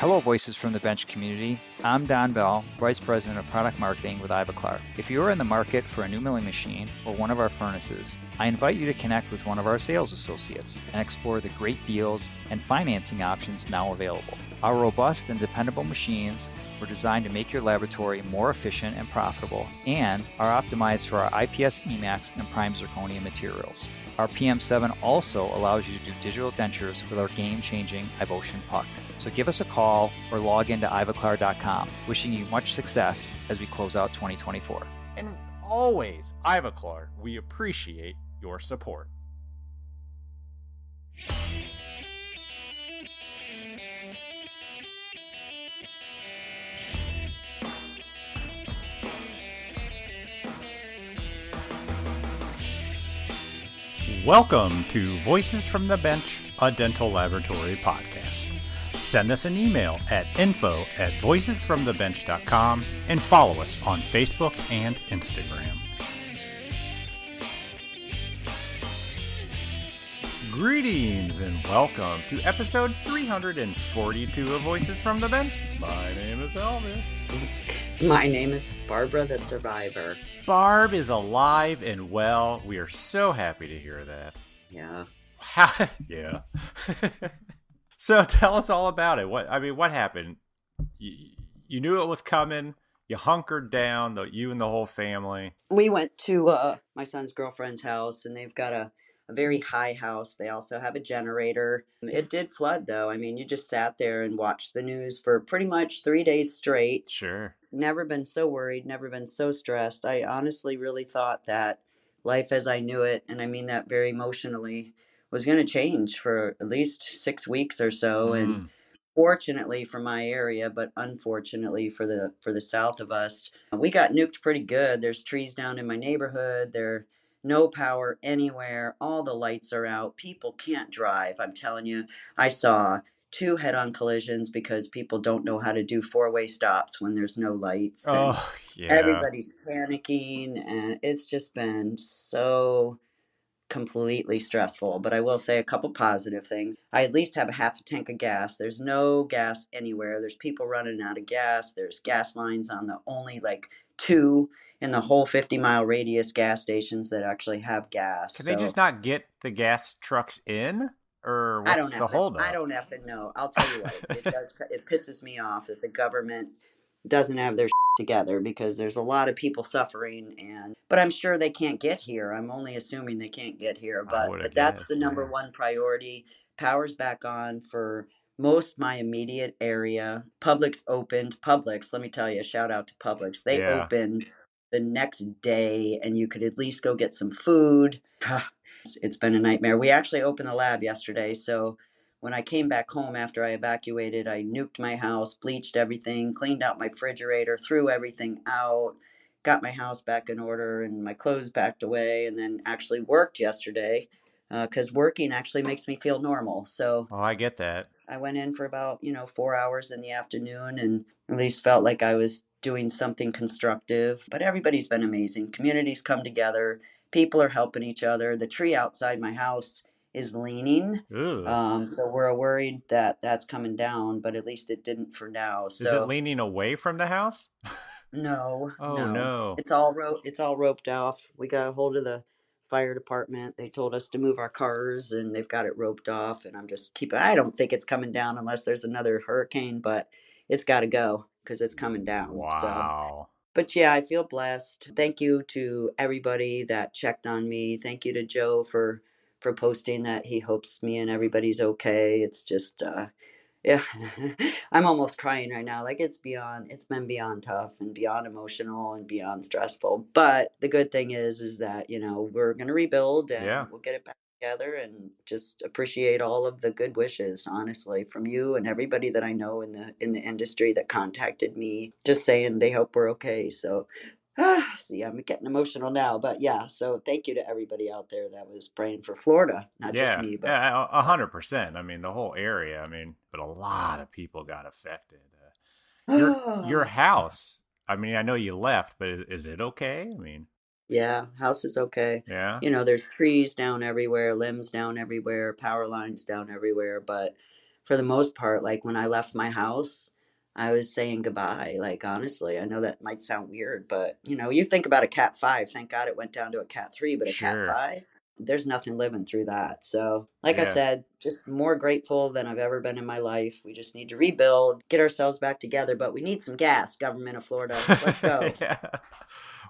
Hello, Voices from the Bench community. I'm Don Bell, Vice President of Product Marketing with Ivoclar. If you are in the market for a new milling machine or one of our furnaces, I invite you to connect with one of our sales associates and explore the great deals and financing options now available. Our robust and dependable machines were designed to make your laboratory more efficient and profitable and are optimized for our IPS e.max and Prime Zirconia materials. Our PM7 also allows you to do digital dentures with our game-changing Ivotion puck. So give us a call or log into ivoclar.com. Wishing you much success as we close out 2024. And always, Ivoclar, we appreciate your support. Welcome to Voices from the Bench, a dental laboratory podcast. Send us an email at info@voicesfromthebench.com and follow us on Facebook and Instagram. Greetings and welcome to episode 342 of Voices from the Bench. My name is Elvis. My name is Barbara the Survivor. Barb is alive and well. We are so happy to hear that. Yeah. Yeah. So tell us all about it. What happened? You knew it was coming. You hunkered down, you and the whole family. We went to my son's girlfriend's house, and they've got a very high house. They also have a generator. It did flood, though. I mean, you just sat there and watched the news for pretty much 3 days straight. Sure. Never been so worried, never been so stressed. I honestly really thought that life as I knew it, and I mean that very emotionally, was going to change for at least 6 weeks or so. And fortunately for my area, but unfortunately for the south of us, we got nuked pretty good. There's trees down in my neighborhood. There no power anywhere. All the lights are out. People can't drive. I'm telling you, I saw 2 head-on collisions because people don't know how to do 4-way stops when there's no lights. And Yeah. everybody's panicking, and it's just been so completely stressful. But I will say a couple positive things. I at least have a half a tank of gas. There's no gas anywhere. There's people running out of gas. There's gas lines on the only 2 in the whole 50-mile radius gas stations that actually have gas. Can they just not get the gas trucks in? Or what's the holdup? I don't effing know. I'll tell you what, it pisses me off that the government doesn't have their together, because there's a lot of people suffering, but I'm sure they can't get here. I'm only assuming they can't get here, but that's the number one priority. Power's back on for most my immediate area. Publix opened. Publix, let me tell you, shout out to Publix. They opened the next day, and you could at least go get some food. It's been a nightmare. We actually opened the lab yesterday, so when I came back home after I evacuated, I nuked my house, bleached everything, cleaned out my refrigerator, threw everything out, got my house back in order and my clothes packed away, and then actually worked yesterday, because working actually makes me feel normal. So I get that. I went in for about 4 hours in the afternoon and at least felt like I was doing something constructive. But everybody's been amazing. Communities come together. People are helping each other. The tree outside my house is leaning. So we're worried that that's coming down, but at least it didn't for now. So, is it leaning away from the house? No. No. It's all roped off. We got a hold of the fire department. They told us to move our cars, and they've got it roped off. And I'm just I don't think it's coming down unless there's another hurricane, but it's got to go because it's coming down. Wow. So, but yeah, I feel blessed. Thank you to everybody that checked on me. Thank you to Joe for posting that he hopes me and everybody's okay. It's just, yeah, I'm almost crying right now. It's been beyond tough and beyond emotional and beyond stressful. But the good thing is that, we're going to rebuild and we'll get it back together, and just appreciate all of the good wishes, honestly, from you and everybody that I know in the industry that contacted me, just saying they hope we're okay. So, see, I'm getting emotional now, but yeah. So thank you to everybody out there that was praying for Florida, not just me, but 100%. I mean, the whole area. I mean, but a lot of people got affected. Your house. I mean, I know you left, but is it okay? I mean, yeah, house is okay. Yeah. There's trees down everywhere, limbs down everywhere, power lines down everywhere, but for the most part, like when I left my house, I was saying goodbye. Like, honestly, I know that might sound weird, but you think about a cat 5, thank God it went down to a cat 3, but a cat Sure. 5, there's nothing living through that. So, like I Yeah. said, just more grateful than I've ever been in my life. We just need to rebuild, get ourselves back together, but we need some gas, government of Florida. Let's go. Yeah.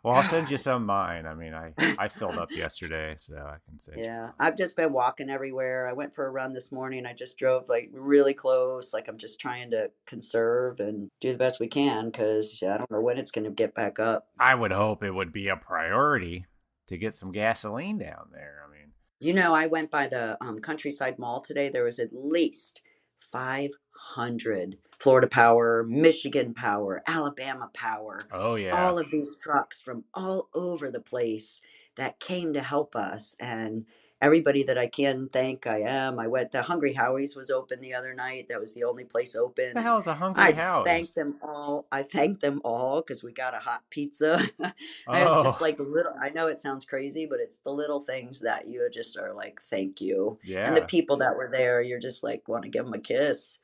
Well, I'll send you some of mine. I mean, I filled up yesterday, so I can send you. Yeah, I've just been walking everywhere. I went for a run this morning. I just drove like really close. Like I'm just trying to conserve and do the best we can because I don't know when it's going to get back up. I would hope it would be a priority to get some gasoline down there. I mean, I went by the Countryside Mall today. There was at least 500 Florida Power, Michigan Power, Alabama Power, oh yeah, all of these trucks from all over the place that came to help us. And everybody that I can thank, I am. I went to Hungry Howie's was open the other night. That was the only place open. what the And hell is a Hungry I just House? thanked them all. I thanked them all because we got a hot pizza. And it's just Oh, like little, I know it sounds crazy, but it's the little things that you just are like, thank you. And the yeah. people that were there, you're just like, want to give them a kiss.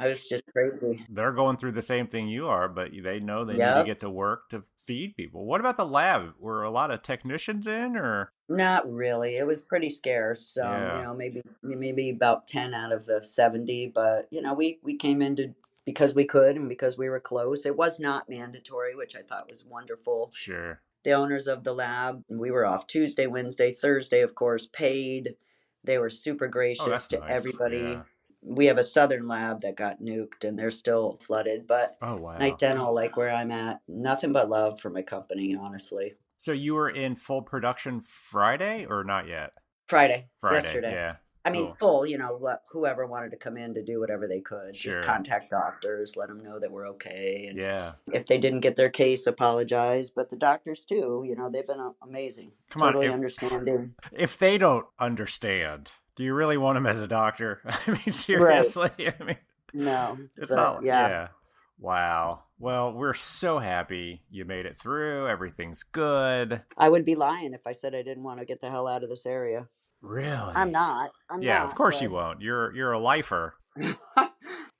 I was just crazy. They're going through the same thing you are, but they know they need to Yep. get to work to feed people. What about the lab? Were a lot of technicians in, or? Not really. It was pretty scarce. Yeah, Maybe about 10 out of the 70, but we came in because we could and because we were close. It was not mandatory, which I thought was wonderful. sure. The owners of the lab, we were off Tuesday, Wednesday, Thursday, of course, paid. They were super Oh, gracious that's to nice. everybody. Yeah. We have a southern lab that got nuked and they're still flooded, but Oh, wow. Night Dental, like where I'm at, nothing but love for my company, honestly. So you were in full production Friday or not yet? Friday, Friday, yesterday. yeah. I mean, Cool. full, whoever wanted to come in to do whatever they could, Sure. just contact doctors, let them know that we're okay. And Yeah. if they didn't get their case, apologize. But the doctors too, they've been amazing. Come on, Totally understanding. If they don't understand, do you really want them as a doctor? I mean, seriously. I mean, No, it's but not. yeah. Yeah. Wow. Well, we're so happy you made it through. Everything's good. I would be lying if I said I didn't want to get the hell out of this area. Really? I'm not. Yeah, of course but you won't. You're a lifer.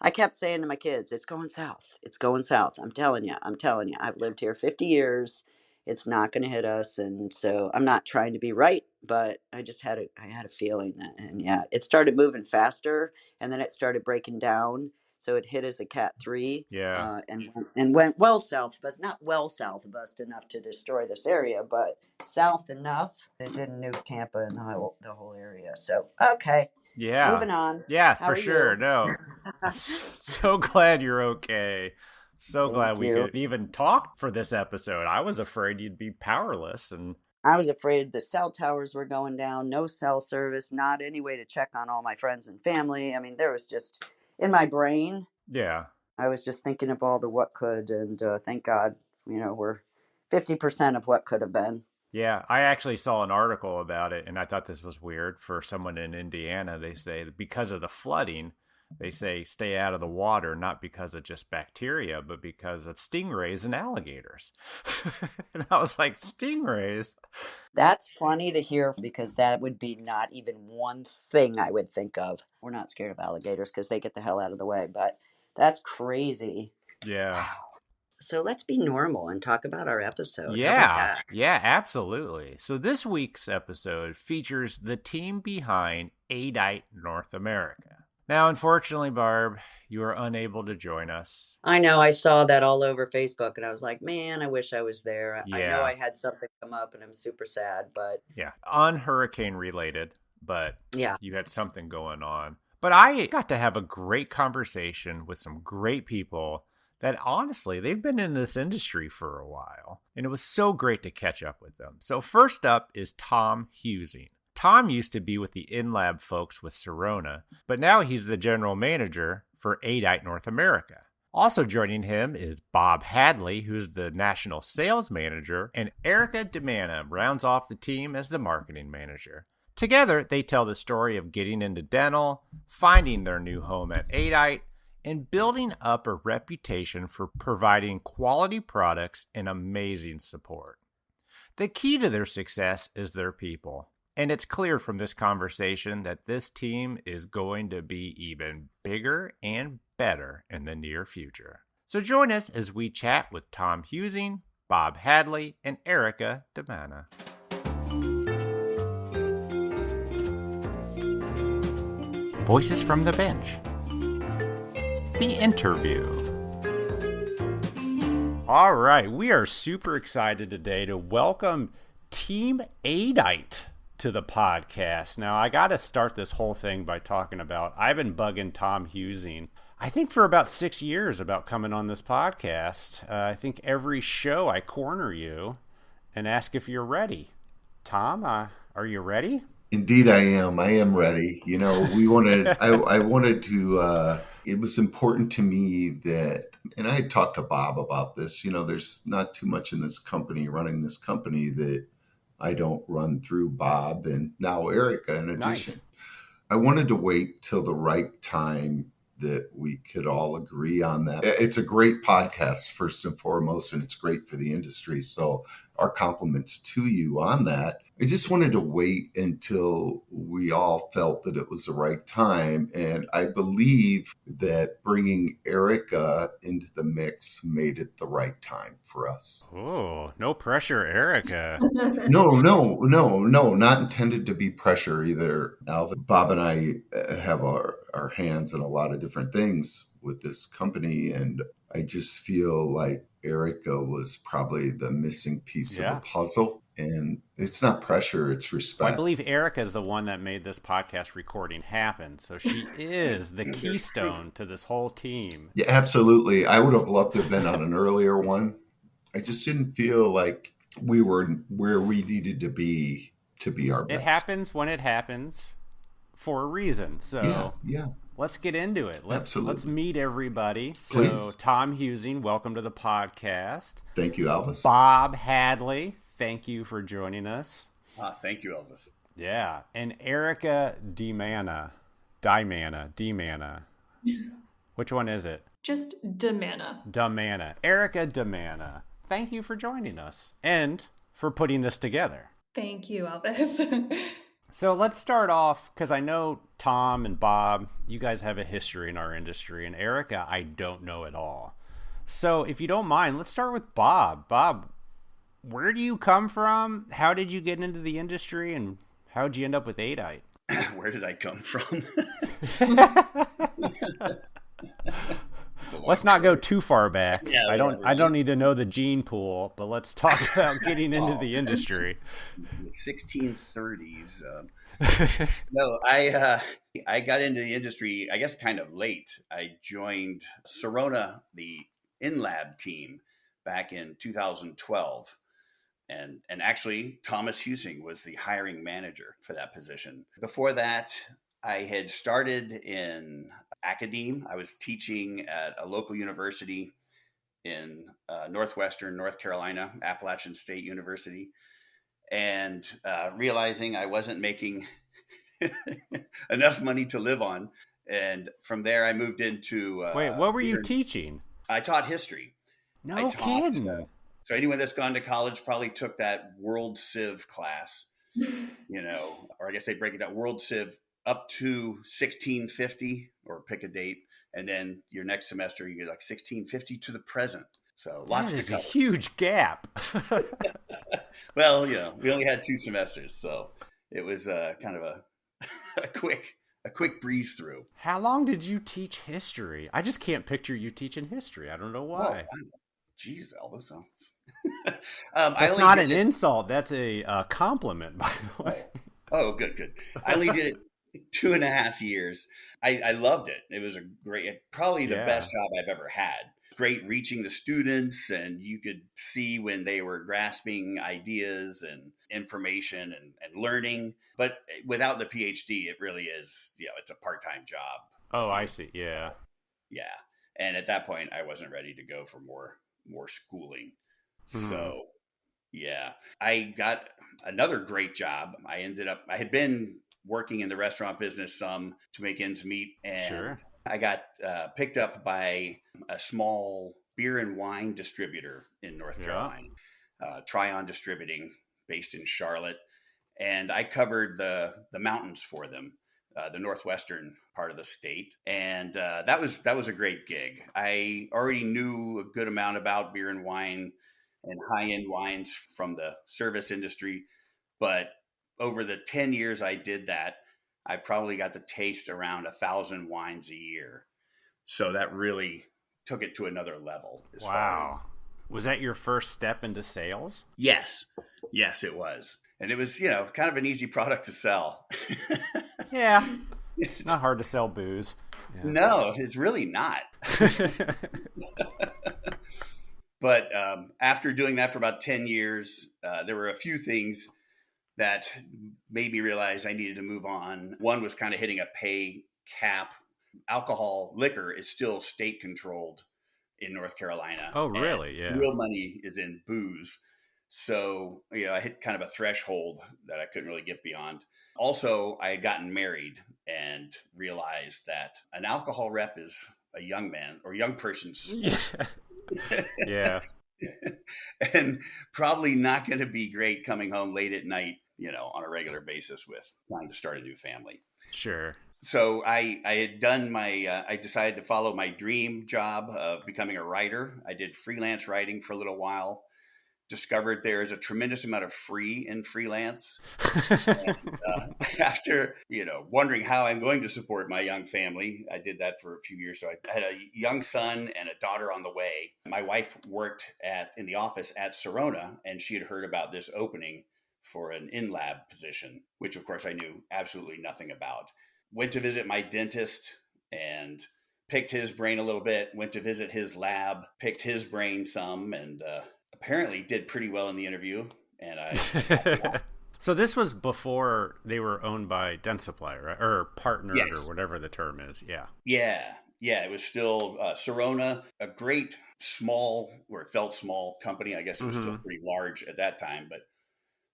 I kept saying to my kids, it's going south. It's going south. I'm telling you. I've lived here 50 years. It's not going to hit us. And so I'm not trying to be right, but I had a feeling that, and yeah, it started moving faster and then it started breaking down. So it hit as a cat 3 Yeah. and went well south, but not well south of us enough to destroy this area, but south enough. It didn't nuke Tampa and the whole area. So, okay. Yeah. Moving on. Yeah, How for are sure. you? No. So glad you're okay. So Thank glad we you. could even talk for this episode. I was afraid you'd be powerless, and I was afraid the cell towers were going down, no cell service, not any way to check on all my friends and family. I mean, there was just, in my brain, yeah. I was just thinking of all the what could, and thank God, we're 50% of what could have been. Yeah, I actually saw an article about it, and I thought this was weird for someone in Indiana. They say that because of the flooding, they say stay out of the water, not because of just bacteria, but because of stingrays and alligators. And I was like, stingrays? That's funny to hear because that would be not even one thing I would think of. We're not scared of alligators because they get the hell out of the way, but that's crazy. Yeah. Wow. So let's be normal and talk about our episode. How about Yeah, that? yeah, absolutely. So this week's episode features the team behind Aidite North America. Now, unfortunately, Barb, you are unable to join us. I know. I saw that all over Facebook and I was like, man, I wish I was there. I know Yeah. I had something come up and I'm super sad, but Yeah, unhurricane related, but yeah. you had something going on. But I got to have a great conversation with some great people that honestly, they've been in this industry for a while. And it was so great to catch up with them. So first up is Tom Heusing. Tom used to be with the in-lab folks with Sirona, but now he's the general manager for Aidite North America. Also joining him is Bob Hadley, who's the national sales manager, and Erica DiManna rounds off the team as the marketing manager. Together, they tell the story of getting into dental, finding their new home at Aidite, and building up a reputation for providing quality products and amazing support. The key to their success is their people. And it's clear from this conversation that this team is going to be even bigger and better in the near future. So join us as we chat with Tom Heusing, Bob Hadley, and Erica DiManna. Voices from the Bench. The interview. All right, we are super excited today to welcome Team Aidite to the podcast. Now, I got to start this whole thing by talking about, I've been bugging Tom Heusing, I think for about 6 years about coming on this podcast. I think every show I corner you and ask if you're ready. Tom, are you ready? Indeed, I am. I am ready. You know, I wanted to, it was important to me that, and I had talked to Bob about this, you know, there's not too much in this company, running this company, that I don't run through Bob and now Erica in addition. Nice. I wanted to wait till the right time that we could all agree on that. It's a great podcast, first and foremost, and it's great for the industry. So our compliments to you on that. I just wanted to wait until we all felt that it was the right time. And I believe that bringing Erica into the mix made it the right time for us. Oh, no pressure, Erica. No, not intended to be pressure either, Alvin. Bob and I have our hands in a lot of different things with this company. And I just feel like Erica was probably the missing piece of the puzzle. And it's not pressure, it's respect. Well, I believe Erica is the one that made this podcast recording happen. So she is the keystone to this whole team. Yeah, absolutely. I would have loved to have been on an earlier one. I just didn't feel like we were where we needed to be our best. It happens when it happens for a reason. So yeah. Let's get into it. Let's meet everybody. So Please. Tom Heusing, welcome to the podcast. Thank you, Elvis. Bob Hadley, thank you for joining us. Thank you, Elvis. Yeah. And Erica DiManna. Which one is it? Just DiManna. DiManna. Erica DiManna. Thank you for joining us and for putting this together. Thank you, Elvis. So let's start off, because I know Tom and Bob, you guys have a history in our industry, and Erica, I don't know at all. So if you don't mind, let's start with Bob. Bob, where do you come from? How did you get into the industry, and how did you end up with Aidite? Where did I come from? Let's not go too far back. Yeah, I don't need to know the gene pool, but let's talk about getting into the industry. The 1630s. No, I got into the industry, I guess, kind of late. I joined Zirconia, the in-lab team, back in 2012. And actually, Thomas Heusing was the hiring manager for that position. Before that, I had started in academe. I was teaching at a local university in northwestern North Carolina, Appalachian State University, and realizing I wasn't making enough money to live on. And from there, I moved into... Wait, what were you teaching? I taught history. No kidding. So anyone that's gone to college probably took that World Civ class, or I guess they break it down, World Civ up to 1650, or pick a date, and then your next semester you get like 1650 to the present. So lots to cover. A huge gap. Well, we only had 2 semesters, so it was kind of a quick breeze through. How long did you teach history? I just can't picture you teaching history. I don't know why. Geez, Elvis. That's not an insult. That's a compliment, by the way. Oh, good. I only did it 2.5 years. I loved it. It was probably the best job I've ever had. Great reaching the students, and you could see when they were grasping ideas and information and learning. But without the PhD, it really is, it's a part-time job. Oh, I see. Yeah. Yeah. And at that point, I wasn't ready to go for more schooling. Mm-hmm. So, I got another great job. I had been working in the restaurant business some to make ends meet. And I got picked up by a small beer and wine distributor in North Carolina, Tryon Distributing, based in Charlotte. and I covered the mountains for them, the northwestern part of the state, and that was a great gig. I already knew a good amount about beer and wine and high-end wines from the service industry, but over the 10 years I did that, I probably got to taste around 1,000 wines a year. So that really took it to another level. Wow. Was that your first step into sales? Yes, it was. And it was, kind of an easy product to sell. Yeah. It's not hard to sell booze. Yeah. No, it's really not. But after doing that for about 10 years, there were a few things that made me realize I needed to move on. One was kind of hitting a pay cap. Liquor is still state controlled in North Carolina. Oh, really? Yeah. Real money is in booze. So, I hit kind of a threshold that I couldn't really get beyond. Also, I had gotten married and realized that an alcohol rep is a young man or young person's sport. Yeah. And probably not going to be great coming home late at night, on a regular basis with trying to start a new family. Sure. So I had done I decided to follow my dream job of becoming a writer. I did freelance writing for a little while, discovered there is a tremendous amount of free in freelance. And, after, wondering how I'm going to support my young family, I did that for a few years. So I had a young son and a daughter on the way. My wife worked in the office at Sirona, and she had heard about this opening for an in-lab position, which of course I knew absolutely nothing about. Went to visit my dentist and picked his brain a little bit, went to visit his lab, picked his brain some, and apparently did pretty well in the interview. And So this was before they were owned by Dentsply, right? Or partnered, yes, or whatever the term is. Yeah. Yeah. It was still Sirona, a great small, or it felt small company. I guess it was still pretty large at that time, but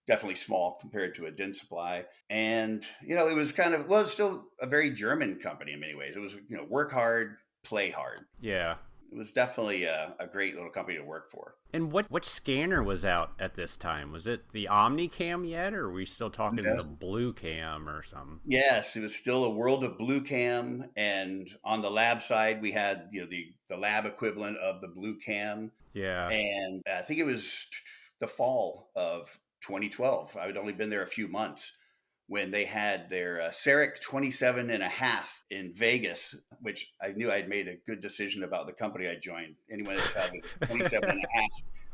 definitely small compared to a Dentsply. And, it was it was still a very German company in many ways. It was, work hard, play hard. Yeah. It was definitely a great little company to work for. And what scanner was out at this time? Was it the OmniCam yet, or are we still talking the Blue Cam or something? Yes, it was still a world of Blue Cam. And on the lab side, we had, the lab equivalent of the Blue Cam. Yeah. And I think it was the fall of 2012. I had only been there a few months when they had their CEREC 27.5 in Vegas, which I knew I'd made a good decision about the company I joined. Anyone that's had a 27.5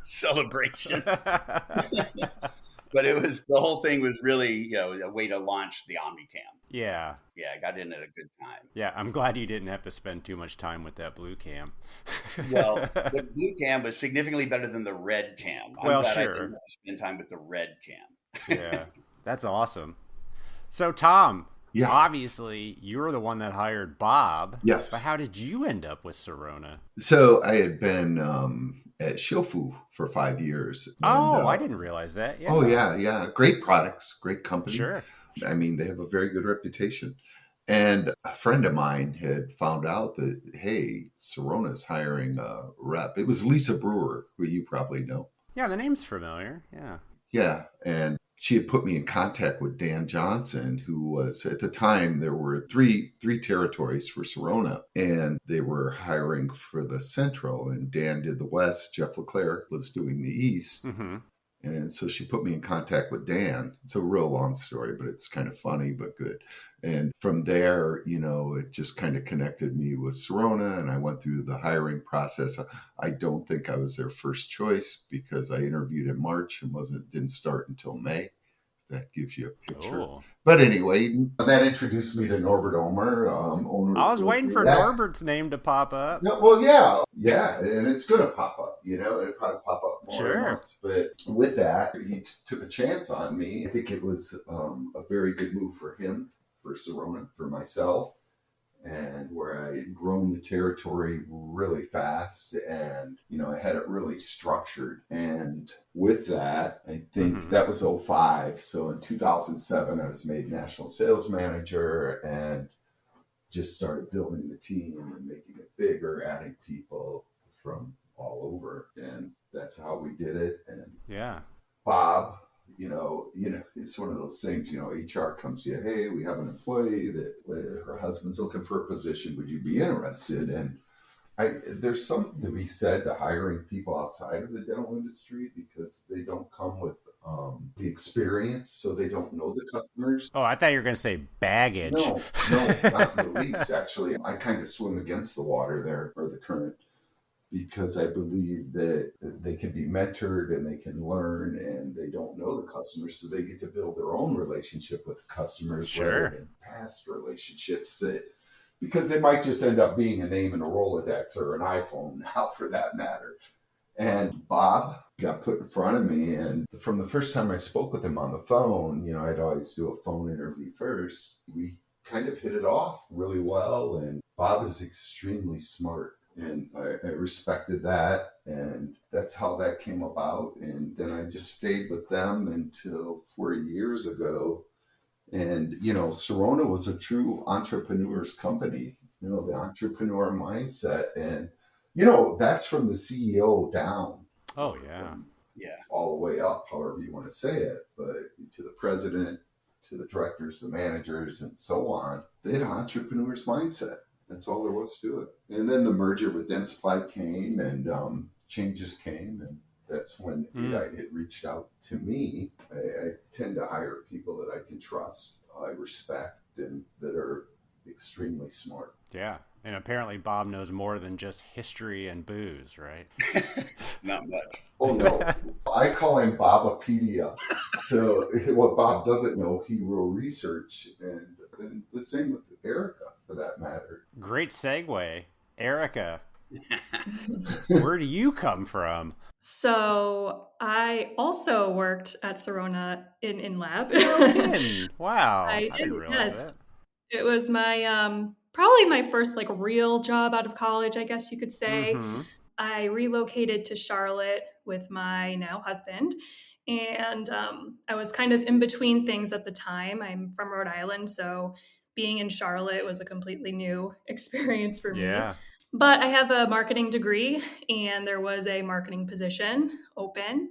celebration. But the whole thing was really, a way to launch the OmniCam. Yeah. Yeah, I got in at a good time. Yeah, I'm glad you didn't have to spend too much time with that Blue Cam. Well, the Blue Cam was significantly better than the Red Cam. I'm glad I didn't have to spend time with the Red Cam. Yeah, that's awesome. So, Tom, yeah, obviously you're the one that hired Bob. Yes. But how did you end up with Sirona? So I had been at Shofu for 5 years. I didn't realize that. Yeah. Oh, yeah. Great products, great company. Sure. I mean, they have a very good reputation. And a friend of mine had found out that, hey, Sirona's hiring a rep. It was Lisa Brewer, who you probably know. Yeah, the name's familiar. Yeah. Yeah. And she had put me in contact with Dan Johnson, who was, at the time, there were three territories for Sirona, and they were hiring for the Central, and Dan did the West. Jeff Leclerc was doing the East. Mm-hmm. And so she put me in contact with Dan. It's a real long story, but it's kind of funny, but good. And from there, it just kind of connected me with Sirona, and I went through the hiring process. I don't think I was their first choice because I interviewed in March and didn't start until May. That gives you a picture. Oh. But anyway, that introduced me to Norbert Omer. Owner I was waiting for Norbert's name to pop up. No, well, yeah, and it's going to pop up. It'll probably pop up more Sure. months. But with that, he took a chance on me. I think it was a very good move for him, for Sirona, for myself, and where I had grown the territory really fast, and I had it really structured. And with that, I think that was 2005. So in 2007, I was made national sales manager and just started building the team and making it bigger, adding people from all over, and that's how we did it. And yeah, Bob it's one of those things, HR comes to you, hey, we have an employee that her husband's looking for a position. Would you be interested? And there's something to be said to hiring people outside of the dental industry because they don't come with the experience, so they don't know the customers. Oh, I thought you were going to say baggage. No, not in the least. Actually, I kind of swim against the water there, or the current, because I believe that they can be mentored and they can learn, and they don't know the customers, so they get to build their own relationship with the customers rather than past relationships because they might just end up being a name in a Rolodex or an iPhone now, for that matter. And Bob got put in front of me, and from the first time I spoke with him on the phone, I'd always do a phone interview first. We kind of hit it off really well, and Bob is extremely smart, and I respected that, and that's how that came about. And then I just stayed with them until 4 years ago. And, Sirona was a true entrepreneur's company, the entrepreneur mindset. And, that's from the CEO down. Oh, yeah. All the way up, however you want to say it. But to the president, to the directors, the managers, and so on, they had an entrepreneur's mindset. That's all there was to it. And then the merger with Dentsply came, and changes came, and that's when Aidite had reached out to me. I tend to hire people that I can trust, I respect, and that are extremely smart. Yeah. And apparently Bob knows more than just history and booze, right? Not much. Oh, no. I call him Bobopedia. So what Bob doesn't know, he will research. And the same with Erica, for that matter. Great segue. Erica, where do you come from? So I also worked at Sirona in lab. No kidding. Wow. I didn't realize that. It was my probably my first real job out of college, I guess you could say. Mm-hmm. I relocated to Charlotte with my now husband, and I was kind of in between things at the time. I'm from Rhode Island, so being in Charlotte was a completely new experience for me. Yeah. But I have a marketing degree, and there was a marketing position open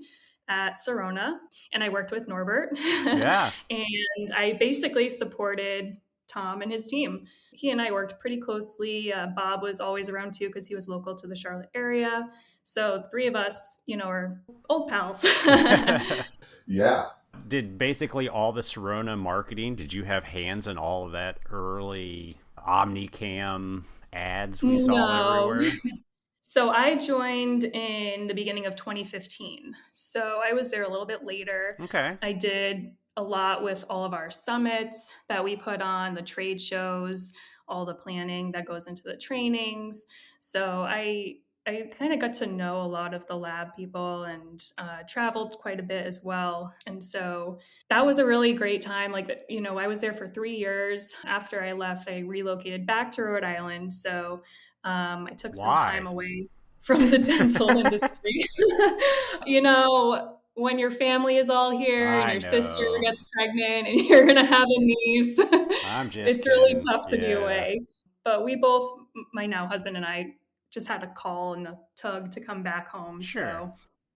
at Sirona, and I worked with Norbert. Yeah. And I basically supported Tom and his team. He and I worked pretty closely. Bob was always around too because he was local to the Charlotte area. So the three of us, are old pals. Yeah. Did basically all the Sirona marketing, did you have hands in all of that early Omnicam ads we saw everywhere? So I joined in the beginning of 2015. So I was there a little bit later. Okay. I did a lot with all of our summits that we put on, the trade shows, all the planning that goes into the trainings. So I kind of got to know a lot of the lab people and traveled quite a bit as well. And so that was a really great time. I was there for 3 years. After I left, I relocated back to Rhode Island. So I took some time away from the dental industry. When your family is all here and your sister gets pregnant and you're going to have a niece, it's really tough to be away. But we both, my now husband and I, just had a call and a tug to come back home. Sure. So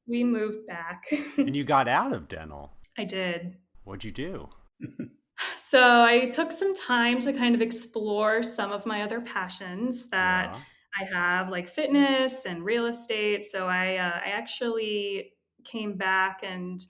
we moved back. And you got out of dental. I did. What'd you do? So I took some time to kind of explore some of my other passions that I have, like fitness and real estate. So I actually came back and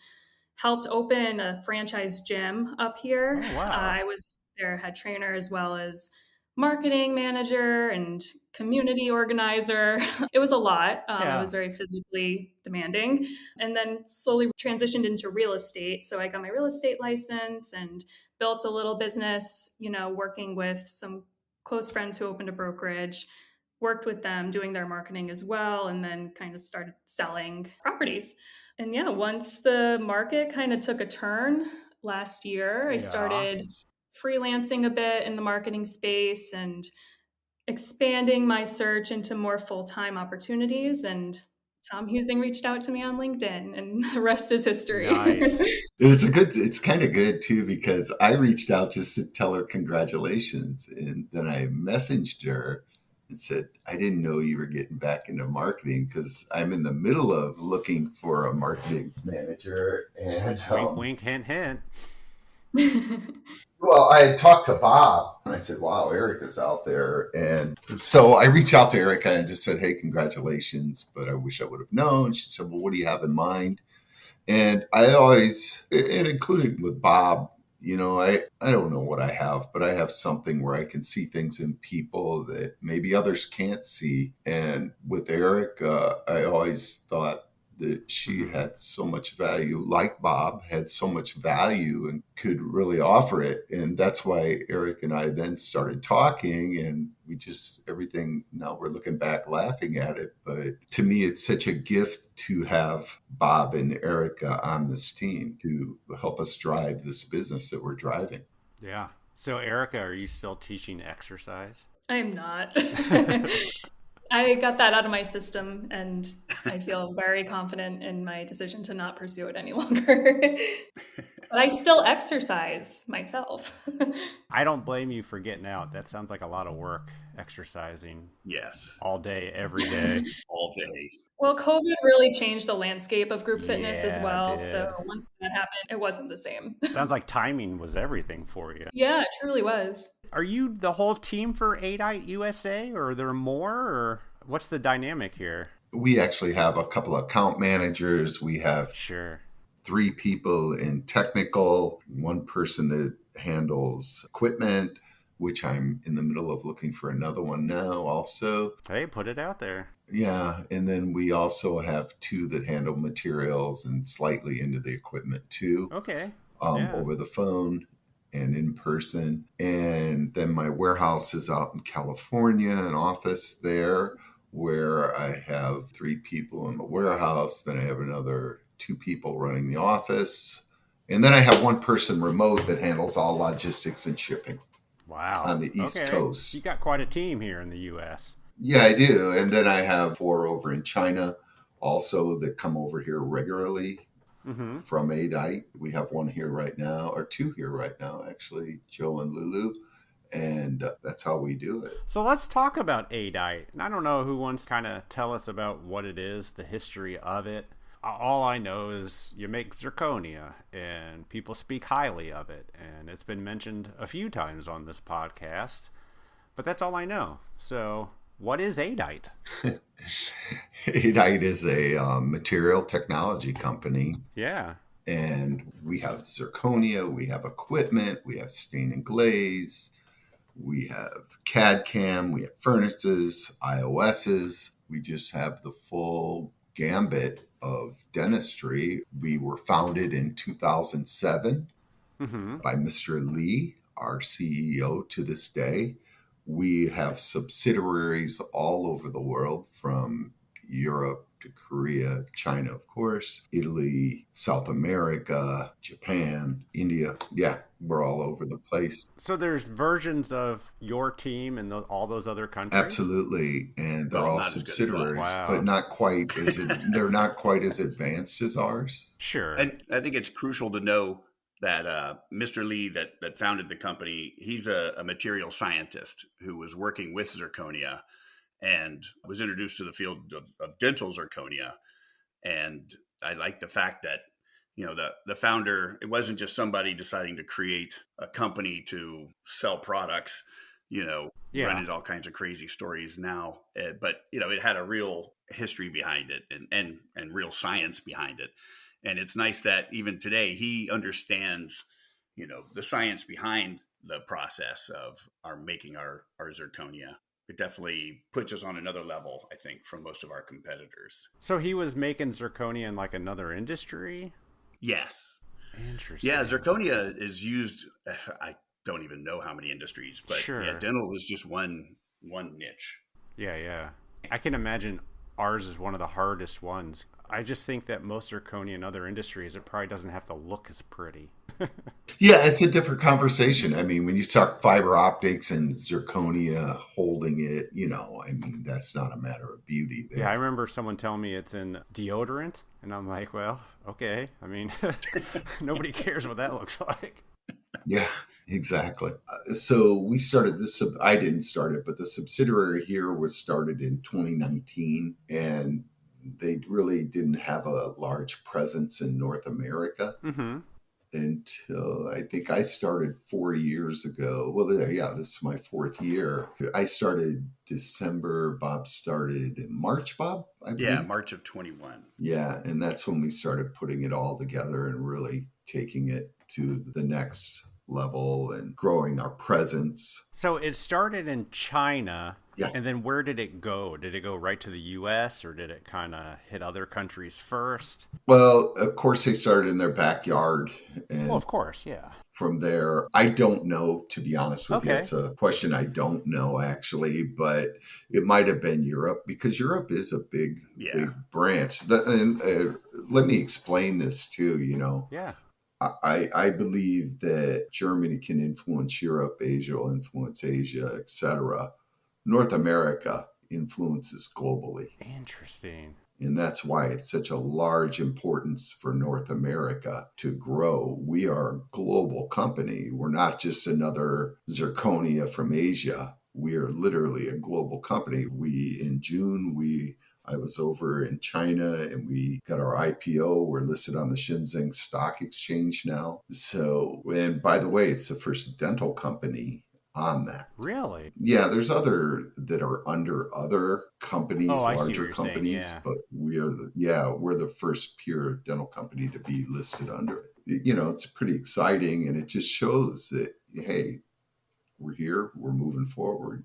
helped open a franchise gym up here. Oh, wow. I was their head trainer as well as marketing manager and community organizer. It was a lot. It was very physically demanding. And then slowly transitioned into real estate. So I got my real estate license and built a little business, working with some close friends who opened a brokerage, worked with them doing their marketing as well, and then kind of started selling properties. And once the market kind of took a turn last year, I started freelancing a bit in the marketing space and expanding my search into more full-time opportunities. And Tom Heusing reached out to me on LinkedIn, and the rest is history. Nice. It's kind of good too, because I reached out just to tell her congratulations, and then I messaged her and said, I didn't know you were getting back into marketing because I'm in the middle of looking for a marketing manager. And wink, wink, hint, hint. Well, I had talked to Bob and I said, wow, Erica's out there. And so I reached out to Erica and just said, hey, congratulations, but I wish I would have known. She said, well, what do you have in mind? And I always, and including with Bob, I don't know what I have, but I have something where I can see things in people that maybe others can't see. And with Erica, I always thought that she had so much value, like Bob, had so much value and could really offer it. And that's why Eric and I then started talking, and we just, everything, now we're looking back laughing at it. But to me, it's such a gift to have Bob and Erica on this team to help us drive this business that we're driving. Yeah. So Erica, are you still teaching exercise? I am not. I got that out of my system, and I feel very confident in my decision to not pursue it any longer. But I still exercise myself. I don't blame you for getting out. That sounds like a lot of work, exercising. Yes. All day, every day. All day. Well, COVID really changed the landscape of group fitness as well. It did. So once that happened, it wasn't the same. Sounds like timing was everything for you. Yeah, it truly was. Are you the whole team for Aidite USA, or are there more, or what's the dynamic here? We actually have a couple of account managers. We have 3 people in technical, 1 person that handles equipment, which I'm in the middle of looking for another one now also. Hey, put it out there. Yeah, and then we also have 2 that handle materials and slightly into the equipment too. Okay. Over the phone and in person. And then my warehouse is out in California, an office there where I have 3 people in the warehouse. Then I have another 2 people running the office. And then I have 1 person remote that handles all logistics and shipping. Wow. On the East Coast. You got quite a team here in the U.S. Yeah, I do. And then I have 4 over in China also that come over here regularly from Aidite. We have 1 here right now, or 2 here right now, actually, Joe and Lulu. And that's how we do it. So let's talk about Aidite. And I don't know who wants to kind of tell us about what it is, the history of it. All I know is you make zirconia, and people speak highly of it. And it's been mentioned a few times on this podcast. But that's all I know. So what is Aidite? Aidite is a material technology company. Yeah. And we have zirconia, we have equipment, we have stain and glaze, we have CAD CAM, we have furnaces, IOSs. We just have the full gambit of dentistry. We were founded in 2007 by Mr. Lee, our CEO to this day. We have subsidiaries all over the world, from Europe to Korea, China, of course, Italy, South America, Japan, India. Yeah, we're all over the place. So there's versions of your team in all those other countries? Absolutely. And they're all subsidiaries, but not quite they're not quite as advanced as ours. Sure. And I think it's crucial to know that Mr. Lee that founded the company, he's a material scientist who was working with zirconia and was introduced to the field of dental zirconia. And I like the fact that, the founder, it wasn't just somebody deciding to create a company to sell products, run into all kinds of crazy stories now. But, it had a real history behind it and real science behind it. And it's nice that even today he understands, the science behind the process of making our zirconia. It definitely puts us on another level, I think, from most of our competitors. So he was making zirconia in like another industry? Yes. Interesting. Yeah, zirconia is used, I don't even know how many industries, but dental is just one niche. Yeah. I can imagine ours is one of the hardest ones. I just think that most zirconia in other industries, it probably doesn't have to look as pretty. Yeah, it's a different conversation. I mean, when you talk fiber optics and zirconia holding it, that's not a matter of beauty there. Yeah, I remember someone telling me it's in deodorant, and I'm like, well, okay. I mean, nobody cares what that looks like. Yeah, exactly. So we started this. I didn't start it, but the subsidiary here was started in 2019, and they really didn't have a large presence in North America Mm-hmm. until I think I started 4 years ago. Well, yeah, this is my fourth year. I started December. Bob started in March, Bob, I believe. Yeah, March of 21. Yeah, and that's when we started putting it all together and really taking it to the next level and growing our presence. So it started in China. Yeah. And then where did it go? Did it go right to the US or did it kind of hit other countries first? Well, of course, they started in their backyard. And Well, of course, yeah. from there, I don't know, to be honest with you. Okay. It's a question I don't know, actually, but it might have been Europe because Europe is a big branch. Let me explain this too, Yeah. I believe that Germany can influence Europe, Asia will influence Asia, etc. North America influences globally. Interesting. And that's why it's such a large importance for North America to grow. We are a global company. We're not just another Zirconia from Asia. We are literally a global company. In June, I was over in China and we got our IPO. We're listed on the Shenzhen Stock Exchange now. So, and by the way, it's the first dental company on that. Really? Yeah, there's other that are under other companies, larger companies, saying, yeah. But we're the first pure dental company to be listed under it. It's pretty exciting, and it just shows that, hey, we're here, we're moving forward.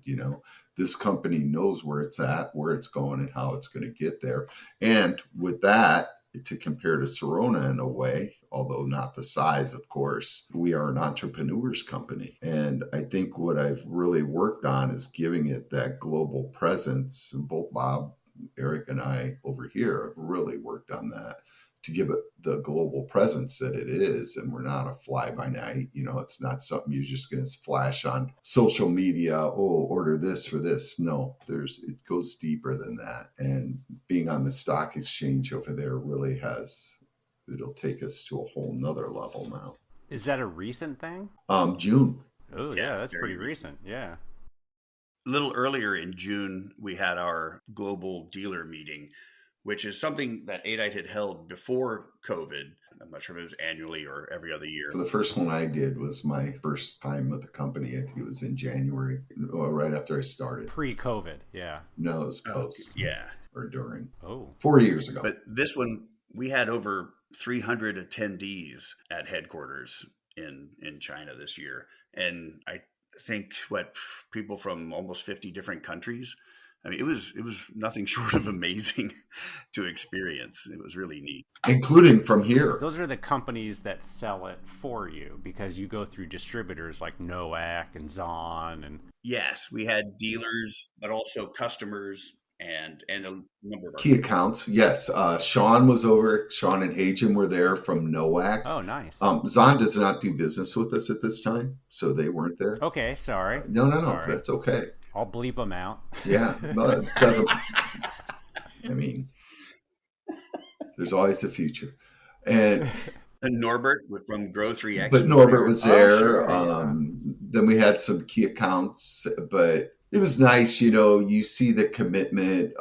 This company knows where it's at, where it's going, and how it's going to get there. And with that, to compare to Sirona in a way, although not the size, of course, we are an entrepreneur's company. And I think what I've really worked on is giving it that global presence. And both Bob, Eric, and I over here have really worked on that to give it the global presence that it is. And we're not a fly-by-night. It's not something you're just going to flash on social media. Oh, order this for this. No, it goes deeper than that. And being on the stock exchange over there really it'll take us to a whole nother level now. Is that a recent thing? June. Oh, yeah, that's pretty recent. Yeah. A little earlier in June, we had our global dealer meeting, which is something that Aidite had held before COVID. I'm not sure if it was annually or every other year. For the first one I did was my first time with the company. I think it was in January, right after I started. Pre-COVID, yeah. No, it was post. Yeah. Or during. Oh. 4 years ago. But this one, we had over 300 attendees at headquarters in China this year. And I think people from almost 50 different countries. I mean, it was nothing short of amazing to experience. It was really neat. Including from here. Those are the companies that sell it for you because you go through distributors like Noack and Zon. And yes, we had dealers, but also customers and a number of our key accounts. Yes. Sean was over. Sean and Hagen were there from Noack. Oh, nice. Zon does not do business with us at this time, so they weren't there. Okay, sorry. No, Sorry. That's okay. I'll bleep them out. Yeah, no, it doesn't. I mean, there's always the future. And Norbert from Grow 3X. But Norbert was there. Oh, sure, yeah. Then we had some key accounts, but it was nice, you see the commitment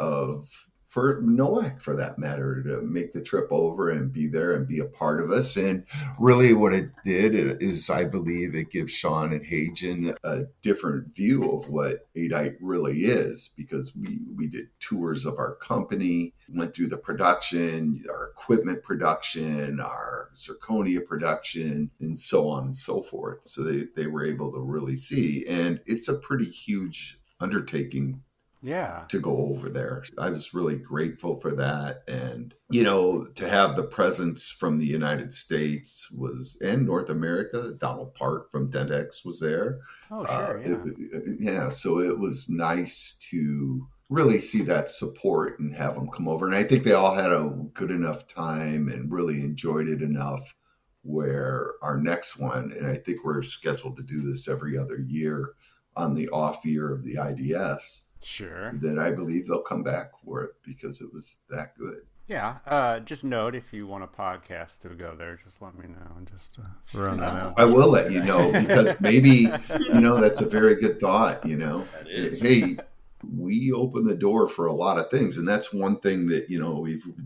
for Noack, for that matter, to make the trip over and be there and be a part of us. And really what it did is, I believe it gives Sean and Hagen a different view of what Aidite really is, because we did tours of our company, went through the production, our equipment production, our zirconia production, and so on and so forth. So they were able to really see. And it's a pretty huge undertaking to go over there. I was really grateful for that. And, to have the presence from the United States and North America. Donald Park from DentX was there. Oh, sure. Yeah. So it was nice to really see that support and have them come over. And I think they all had a good enough time and really enjoyed it enough where our next one, and I think we're scheduled to do this every other year on the off year of the IDS. Sure. That I believe they'll come back for it because it was that good. Yeah. Just note if you want a podcast to go there, just let me know and just run that out. I will let you know, because maybe, that's a very good thought, That is. Hey, we open the door for a lot of things. And that's one thing that,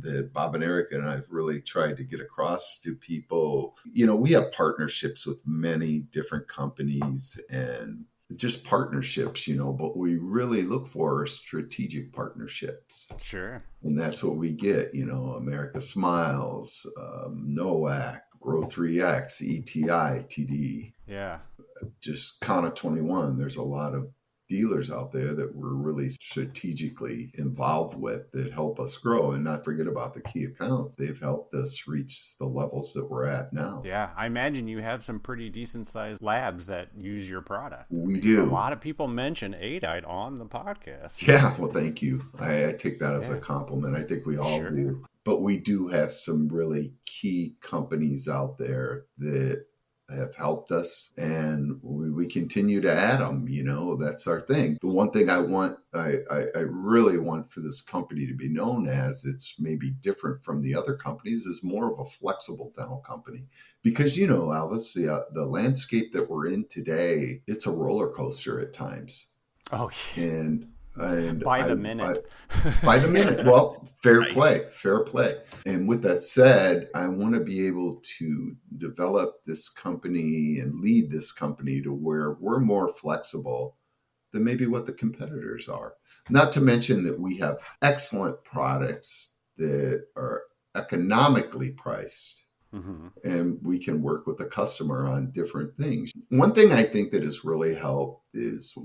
that Bob and Erica and I've really tried to get across to people. We have partnerships with many different companies and just partnerships, but we really look for strategic partnerships. Sure. And that's what we get, America Smiles, NOAC, Grow 3X, ETI, TD. Yeah. Just count of 21. There's a lot of dealers out there that we're really strategically involved with that help us grow, and not forget about the key accounts. They've helped us reach the levels that we're at now. Yeah, I imagine you have some pretty decent sized labs that use your product. We do. A lot of people mention Aidite on the podcast. Yeah, well, thank you. I take that as a compliment. I think we all Sure. do. But we do have some really key companies out there that have helped us, and we continue to add them. That's our thing. The one thing I really want for this company to be known as, it's maybe different from the other companies, is more of a flexible dental company. Because, Alvis, the landscape that we're in today, it's a roller coaster at times. Oh, yeah. And by the minute. By the minute. Well, fair play. And with that said, I want to be able to develop this company and lead this company to where we're more flexible than maybe what the competitors are. Not to mention that we have excellent products that are economically priced. Mm-hmm. And we can work with the customer on different things. One thing I think that has really helped is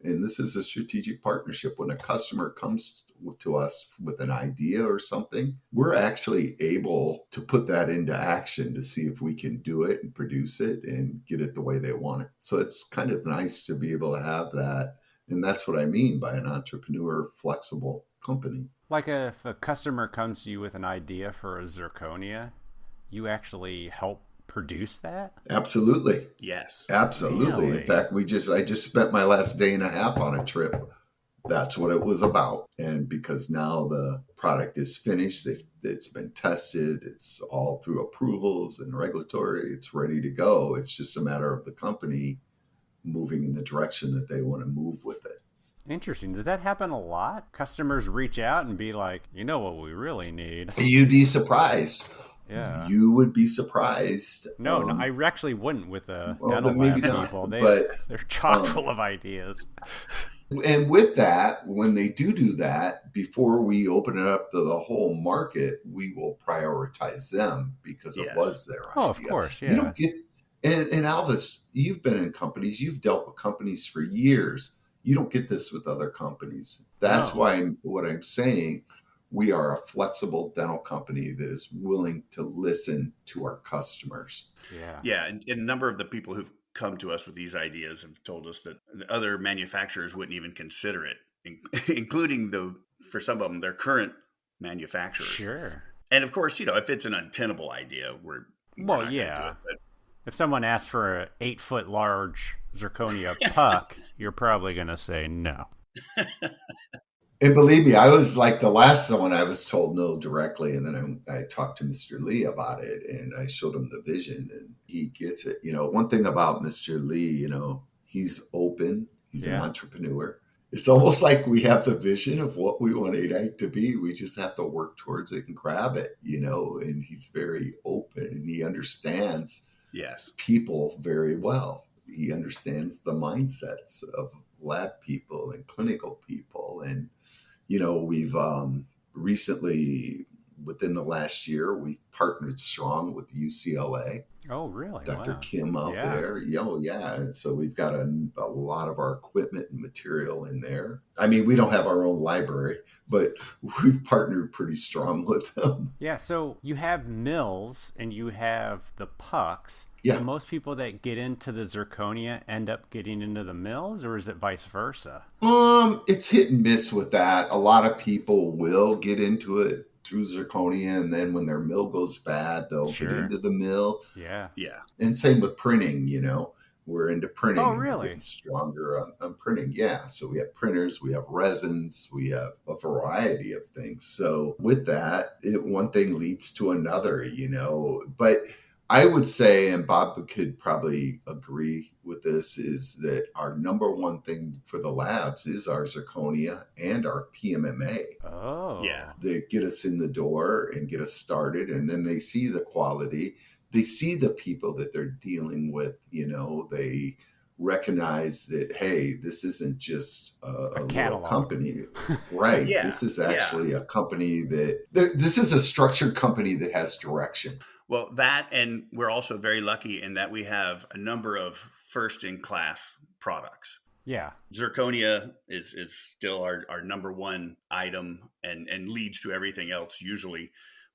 and this is a strategic partnership, when a customer comes to us with an idea or something, we're actually able to put that into action to see if we can do it and produce it and get it the way they want it. So it's kind of nice to be able to have that. And that's what I mean by an entrepreneur flexible company. Like if a customer comes to you with an idea for a zirconia, you actually help produce that? Absolutely. Yes. Absolutely. Really? In fact, I just spent my last day and a half on a trip. That's what it was about. And because now the product is finished, it's been tested, it's all through approvals and regulatory, it's ready to go. It's just a matter of the company moving in the direction that they want to move with it. Interesting. Does that happen a lot? Customers reach out and be like, what we really need? You'd be surprised. Yeah. You would be surprised. No, I actually wouldn't with the dental lab people. They're chock full of ideas. And with that, when they do that, before we open it up to the whole market, we will prioritize them because it was their idea. Oh, of course, yeah. You don't get, and Alvis, you've been in companies, you've dealt with companies for years. You don't get this with other companies. That's why what I'm saying, we are a flexible dental company that is willing to listen to our customers. Yeah. Yeah. And a number of the people who've come to us with these ideas have told us that the other manufacturers wouldn't even consider it, including for some of them, their current manufacturers. Sure. And of course, if it's an untenable idea, we're not gonna do it, but if someone asks for an 8-foot large zirconia puck, you're probably going to say no. And believe me, I was like the last one I was told no directly. And then I talked to Mr. Lee about it and I showed him the vision and he gets it. One thing about Mr. Lee, he's open. He's an entrepreneur. It's almost like we have the vision of what we want Aidite to be. We just have to work towards it and grab it, and he's very open and he understands people very well. He understands the mindsets of lab people and clinical people. And, we've recently, within the last year, we've partnered strong with UCLA. Oh, really? Dr. Wow. Kim out there. And so we've got a lot of our equipment and material in there. I mean, we don't have our own library, but we've partnered pretty strong with them. Yeah. So you have mills and you have the pucks. Yeah. Do most people that get into the zirconia end up getting into the mills, or is it vice versa? It's hit and miss with that. A lot of people will get into it through zirconia, and then when their mill goes bad, they'll get into the mill. Yeah. Yeah. And same with printing, We're into printing. Oh, and we're really? getting stronger on printing. Yeah. So we have printers, we have resins, we have a variety of things. So with that, one thing leads to another, but I would say, and Bob could probably agree with this, is that our number one thing for the labs is our zirconia and our PMMA. Oh. Yeah. They get us in the door and get us started, and then they see the quality. They see the people that they're dealing with, they recognize that, hey, this isn't just a little company. Right. Yeah. This is actually a company this is a structured company that has direction. Well, that, and we're also very lucky in that we have a number of first-in-class products. Yeah. Zirconia is still our number one item and leads to everything else usually.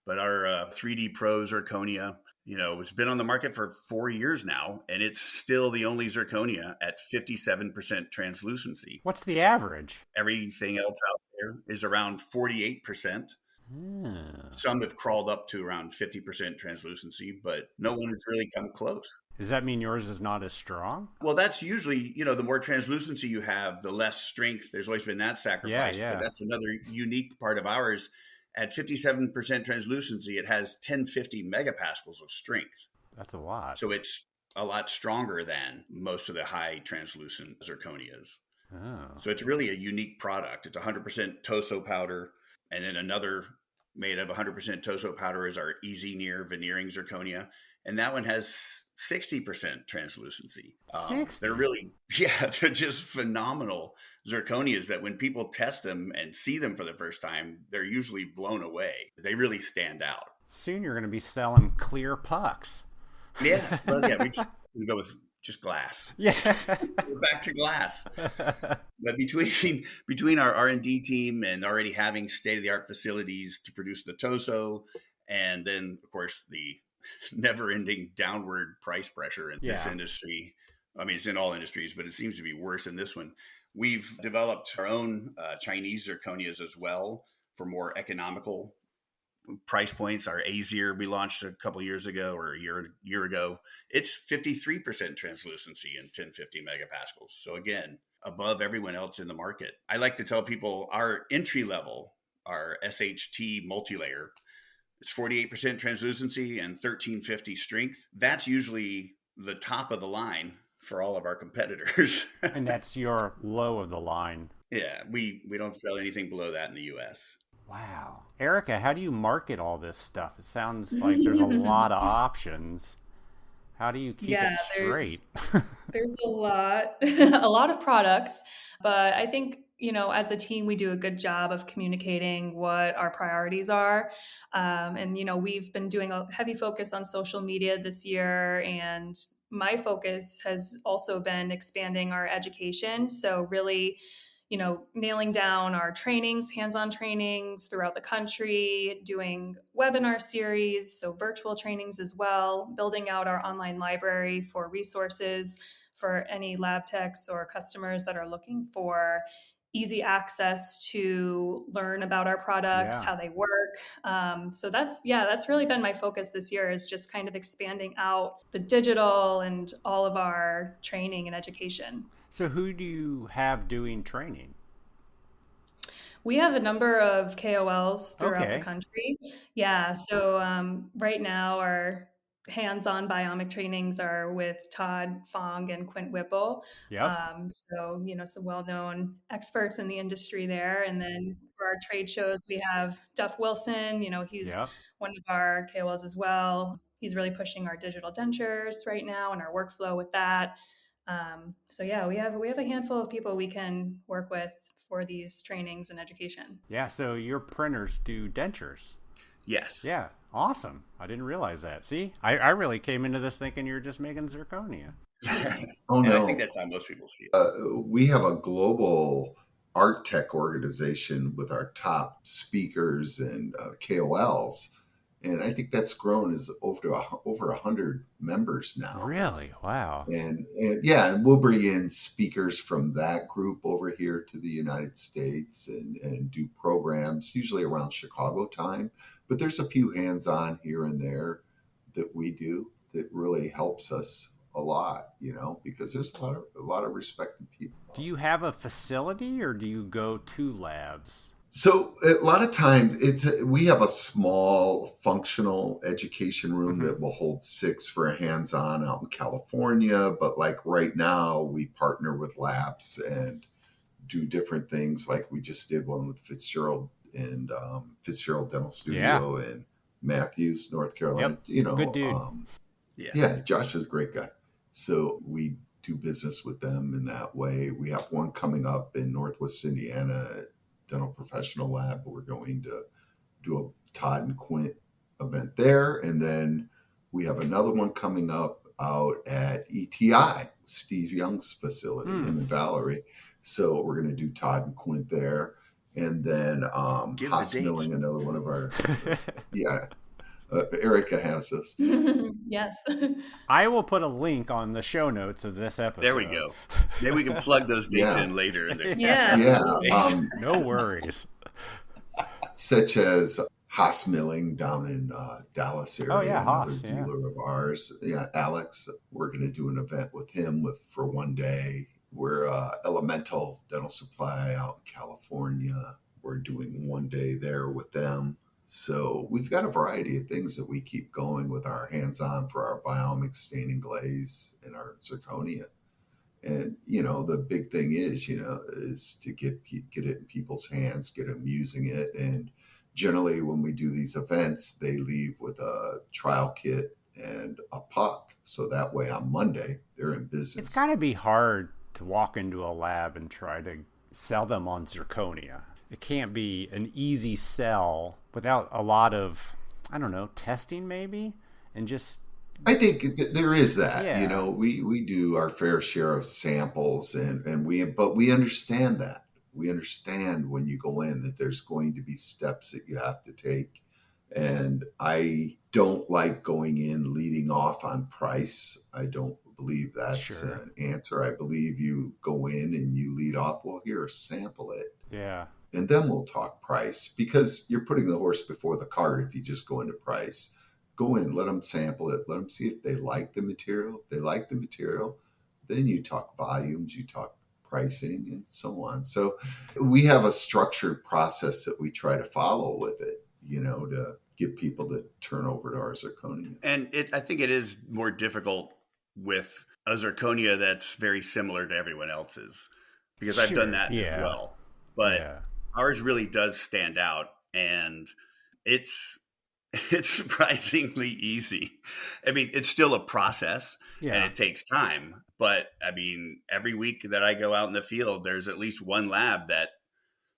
But our 3D Pro Zirconia, it's been on the market for 4 years now, and it's still the only zirconia at 57% translucency. What's the average? Everything else out there is around 48%. Some have crawled up to around 50% translucency, but no one has really come close. Does that mean yours is not as strong? Well, that's usually, the more translucency you have, the less strength. There's always been that sacrifice. Yeah. But that's another unique part of ours. At 57% translucency, it has 1050 megapascals of strength. That's a lot. So it's a lot stronger than most of the high translucent zirconias. Oh. So it's really a unique product. It's 100% Toso powder. And then another made of 100% Toso powder is our Easy Near veneering zirconia. And that one has 60% translucency. 60? They're just phenomenal zirconias that when people test them and see them for the first time, they're usually blown away. They really stand out. Soon you're going to be selling clear pucks. Yeah. Well, yeah, we go with just glass. Yeah. We're back to glass. But between our R&D team and already having state-of-the-art facilities to produce the Toso, and then, of course, the never-ending downward price pressure in this industry. I mean, it's in all industries, but it seems to be worse in this one. We've developed our own Chinese zirconias as well for more economical price points. Our Azir we launched a couple of years ago or a year ago. It's 53% translucency and 1050 megapascals. So again, above everyone else in the market. I like to tell people our entry level, our SHT multilayer, it's 48% translucency and 1350 strength. That's usually the top of the line for all of our competitors. And that's your low of the line. Yeah, we don't sell anything below that in the US. Wow. Erica, how do you market all this stuff? It sounds like there's a lot of options. How do you keep it straight? There's a lot of products, but I think, as a team, we do a good job of communicating what our priorities are. And we've been doing a heavy focus on social media this year, and my focus has also been expanding our education. So really, nailing down our trainings, hands-on trainings throughout the country, doing webinar series, so virtual trainings as well, building out our online library for resources for any lab techs or customers that are looking for easy access to learn about our products, how they work. So that's really been my focus this year, is just kind of expanding out the digital and all of our training and education. So who do you have doing training? We have a number of KOLs throughout the country. Yeah. So right now our hands-on biomic trainings are with Todd Fong and Quint Whipple. So, some well-known experts in the industry there. And then for our trade shows, we have Duff Wilson, he's one of our KOLs as well. He's really pushing our digital dentures right now and our workflow with that. We have a handful of people we can work with for these trainings and education. Yeah. So your printers do dentures. Yes. Yeah. Awesome. I didn't realize that. See, I really came into this thinking you're just making zirconia. Oh, no. I think that's how most people see it. We have a global art tech organization with our top speakers and KOLs. And I think that's grown as over 100 members now. Really? Wow. And we'll bring in speakers from that group over here to the United States and do programs, usually around Chicago time. But there's a few hands-on here and there that we do that really helps us a lot, because there's a lot of respected people. Do you have a facility or do you go to labs? So a lot of times we have a small functional education room that will hold 6 for a hands-on out in California. But like right now we partner with labs and do different things. Like we just did one with Fitzgerald and Fitzgerald Dental Studio in Matthews, North Carolina. Yep. Good dude. Yeah, Josh is a great guy. So we do business with them in that way. We have one coming up in Northwest Indiana, Dental Professional Lab. We're going to do a Todd and Quint event there. And then we have another one coming up out at ETI, Steve Young's facility, him and Valerie. So we're going to do Todd and Quint there. And then Haas Milling, another one of our, Erica has this. Yes. I will put a link on the show notes of this episode. There we go. Maybe we can plug those dates in later. No worries. Such as Haas Milling down in Dallas area. Oh, yeah, Haas, dealer of ours. Yeah, Alex. We're going to do an event with him for one day. We're Elemental Dental Supply out in California. We're doing one day there with them. So we've got a variety of things that we keep going with our hands-on for our biomic stain and glaze and our zirconia. And, the big thing is to get it in people's hands, get them using it. And generally when we do these events, they leave with a trial kit and a puck. So that way on Monday, they're in business. It's got to be hard to walk into a lab and try to sell them on zirconia. It can't be an easy sell without a lot of, testing maybe, and just. I think there is that. Yeah. We do our fair share of samples, but we understand that. We understand when you go in that there's going to be steps that you have to take, and I don't like going in leading off on price. I don't believe that's an answer. I believe you go in and you lead off. Well, here, sample it. Yeah. And then we'll talk price, because you're putting the horse before the cart if you just go into price. Go in, let them sample it, let them see if they like the material. If they like the material, then you talk volumes, you talk pricing, and so on. So we have a structured process that we try to follow with it, to get people to turn over to our zirconia. And I think it is more difficult with a zirconia that's very similar to everyone else's, because I've done that as well. But ours really does stand out, and it's surprisingly easy. I mean, it's still a process and it takes time. But I mean, every week that I go out in the field, there's at least one lab that,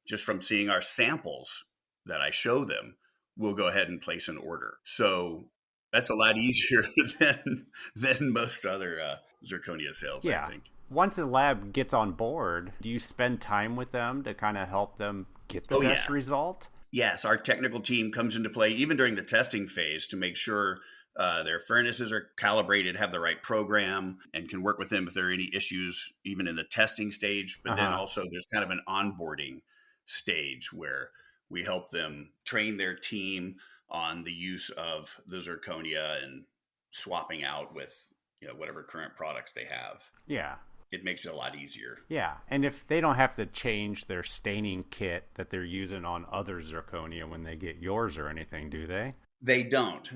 just from seeing our samples that I show them, will go ahead and place an order. So that's a lot easier than most other zirconia sales, I think. Once a lab gets on board, do you spend time with them to kind of help them get the best result? Yes, our technical team comes into play even during the testing phase to make sure their furnaces are calibrated, have the right program, and can work with them if there are any issues, even in the testing stage. But then also there's kind of an onboarding stage where we help them train their team on the use of the zirconia and swapping out with whatever current products they have. Yeah. It makes it a lot easier. Yeah. And if they don't have to change their staining kit that they're using on other zirconia when they get yours or anything, do they? They don't.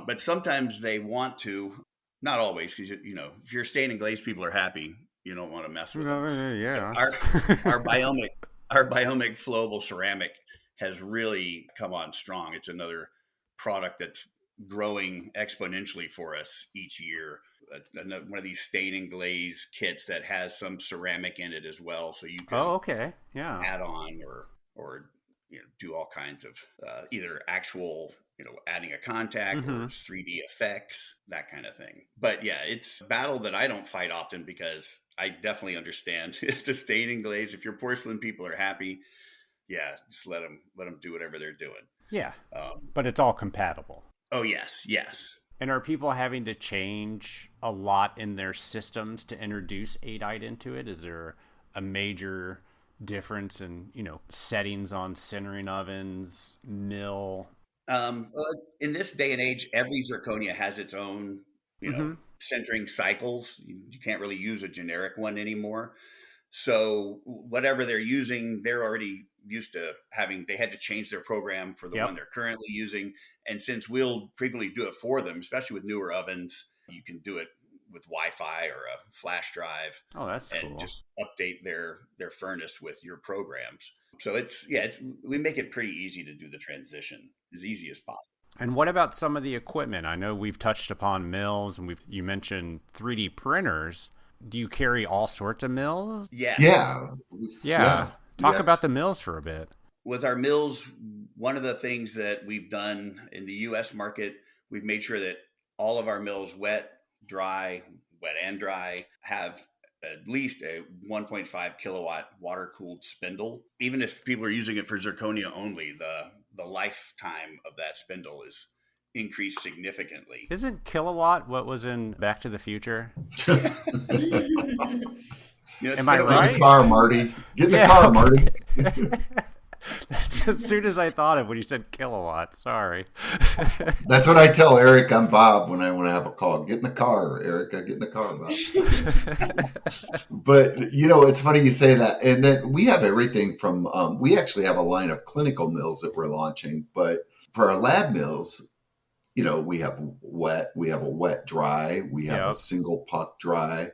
But sometimes they want to. Not always, because, if you're staining glaze, people are happy. You don't want to mess with them. Yeah. Our biomic flowable ceramic has really come on strong. It's another product that's growing exponentially for us each year. One of these stain and glaze kits that has some ceramic in it as well, so you can add on or do all kinds of either actual adding a contact or 3D effects, that kind of thing. But yeah, it's a battle that I don't fight often, because I definitely understand if the stain and glaze, if your porcelain people are happy, just let them do whatever they're doing. Yeah, but it's all compatible. Oh yes. And are people having to change a lot in their systems to introduce Aidite into it? Is there a major difference in, settings on sintering ovens, mill? In this day and age, every zirconia has its own centering cycles. You can't really use a generic one anymore. So whatever they're using, they're already used to having, they had to change their program for the one they're currently using. And since we'll frequently do it for them, especially with newer ovens, you can do it with Wi-Fi or a flash drive. Oh, that's and cool. Just update their furnace with your programs. So we make it pretty easy to do the transition, as easy as possible. And what about some of the equipment? I know we've touched upon mills, and you mentioned 3D printers. Do you carry all sorts of mills? Yeah. Talk about the mills for a bit. With our mills, one of the things that we've done in the U.S. market, we've made sure that all of our mills, wet and dry, have at least a 1.5 kilowatt water-cooled spindle. Even if people are using it for zirconia only, the lifetime of that spindle is increased significantly. Isn't kilowatt what was in Back to the Future? Am I Get right? in the car, Marty. Get in the car, Marty. That's as soon as I thought of when you said kilowatt. Sorry. That's what I tell Eric and Bob when I want to have a call. Get in the car, Erica. Get in the car, Bob. But, it's funny you say that. And then we have everything from, we actually have a line of clinical mills that we're launching. But for our lab mills, we have a wet dry, we have a single puck dry,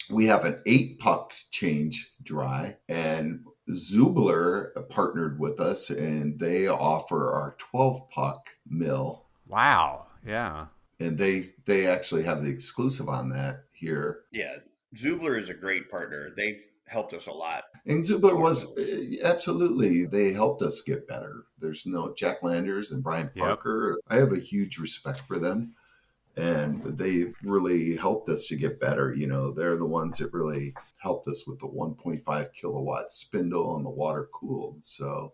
we have an 8 puck change dry, and Zubler partnered with us and they offer our 12 puck mill. Wow. Yeah. And they actually have the exclusive on that here. Yeah. Zubler is a great partner. They've helped us a lot. And Zubler was absolutely, they helped us get better. There's no Jack Landers and Brian Parker. I have a huge respect for them. And they've really helped us to get better. They're the ones that really helped us with the 1.5 kilowatt spindle and the water cooled. So,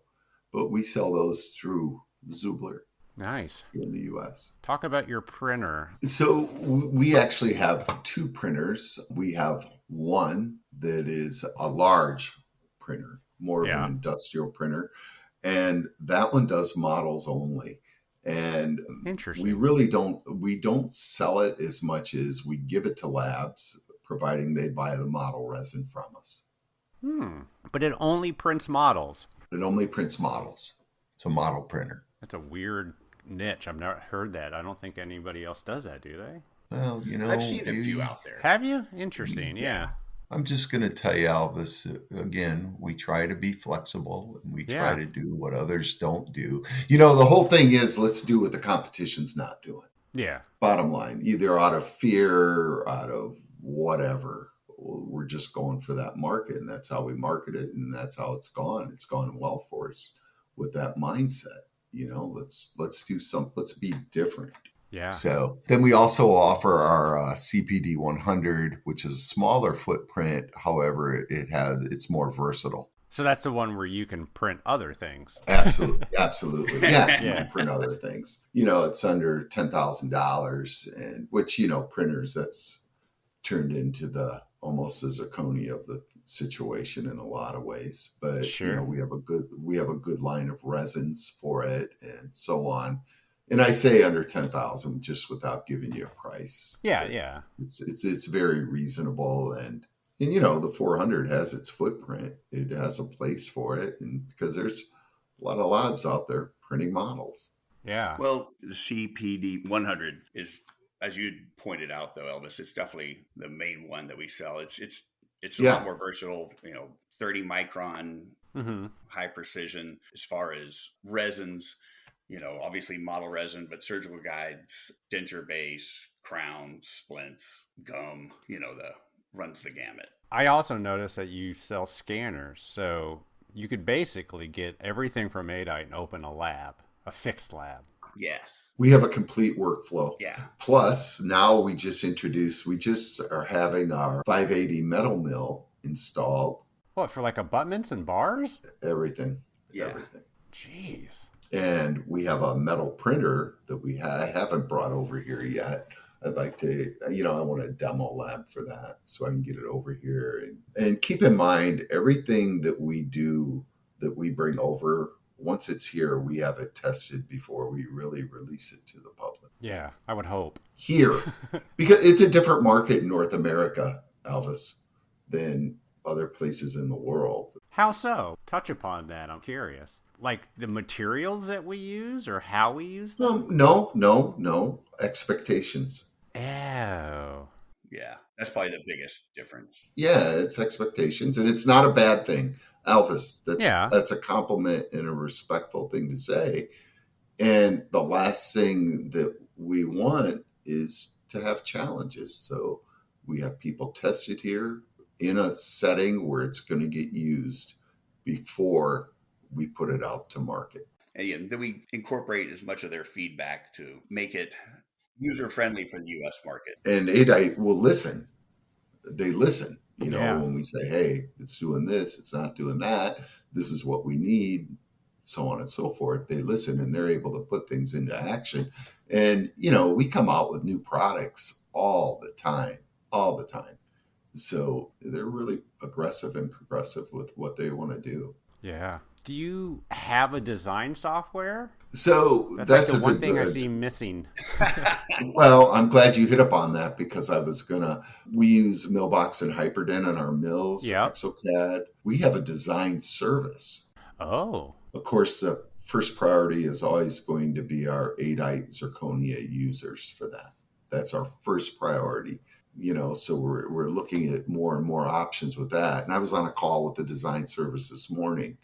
but we sell those through Zubler. Nice. In the U.S. Talk about your printer. So we actually have 2 printers. We have one that is a large printer, more of an industrial printer. And that one does models only. And we really don't sell it as much as we give it to labs, providing they buy the model resin from us. But it only prints models. It only prints models. It's a model printer. That's a weird niche. I've never heard that. I don't think anybody else does that, do they? Well, I've seen a few out there. Have you? Interesting. Yeah. I'm just going to tell you, Elvis, again, we try to be flexible and we try to do what others don't do. The whole thing is, let's do what the competition's not doing. Yeah. Bottom line, either out of fear, out of whatever, we're just going for that market, and that's how we market it, and that's how it's gone. It's gone well for us with that mindset. Let's do something. Let's be different. Yeah. So then we also offer our CPD 100, which is a smaller footprint. However, it's more versatile. So that's the one where you can print other things. Absolutely. Yeah, you can print other things. It's under $10,000, and which, printers, that's turned into almost the zirconia of the situation in a lot of ways. But we have a good line of resins for it and so on. And I say under 10,000 just without giving you a price. Yeah. It's very reasonable, and the 400 has its footprint. It has a place for it, and because there's a lot of labs out there printing models. Yeah. Well, the CPD 100 is, as you pointed out, though, Elvis, it's definitely the main one that we sell. It's a lot more versatile. 30 micron, high precision as far as resins. Obviously model resin, but surgical guides, denture base, crowns, splints, gum, runs the gamut. I also noticed that you sell scanners. So you could basically get everything from Aidite and open a fixed lab. Yes. We have a complete workflow. Yeah. Plus, now we just are having our 580 metal mill installed. What, for like abutments and bars? Everything. Yeah. Everything. Jeez. And we have a metal printer that I haven't brought over here yet. I'd like to, I want a demo lab for that so I can get it over here. And keep in mind, everything that we do, that we bring over, once it's here, we have it tested before we really release it to the public. Yeah, I would hope. Here, because it's a different market in North America, Elvis, than other places in the world. How so? Touch upon that. I'm curious. Like the materials that we use or how we use them? No. Expectations. Oh. Yeah, that's probably the biggest difference. Yeah, it's expectations, and it's not a bad thing, Elvis. Yeah. That's a compliment and a respectful thing to say. And the last thing that we want is to have challenges. So we have people tested here in a setting where it's going to get used before we put it out to market. And then we incorporate as much of their feedback to make it user-friendly for the U.S. market. And Aidite will listen. They listen, Yeah. when we say, hey, it's doing this, it's not doing that, this is what we need, so on and so forth. They listen and they're able to put things into action. And, we come out with new products all the time. So they're really aggressive and progressive with what they want to do. Yeah. Do you have a design software? So That's that's like the one thing I good. see missing. Well, I'm glad you hit up on that because we use Millbox and Hyperdent on our mills, Yep. Exocad. We have a design service. Oh. Of course, the first priority is always going to be our Aidite Zirconia users for that. That's our first priority. So we're looking at more and more options with that. And I was on a call with the design service this morning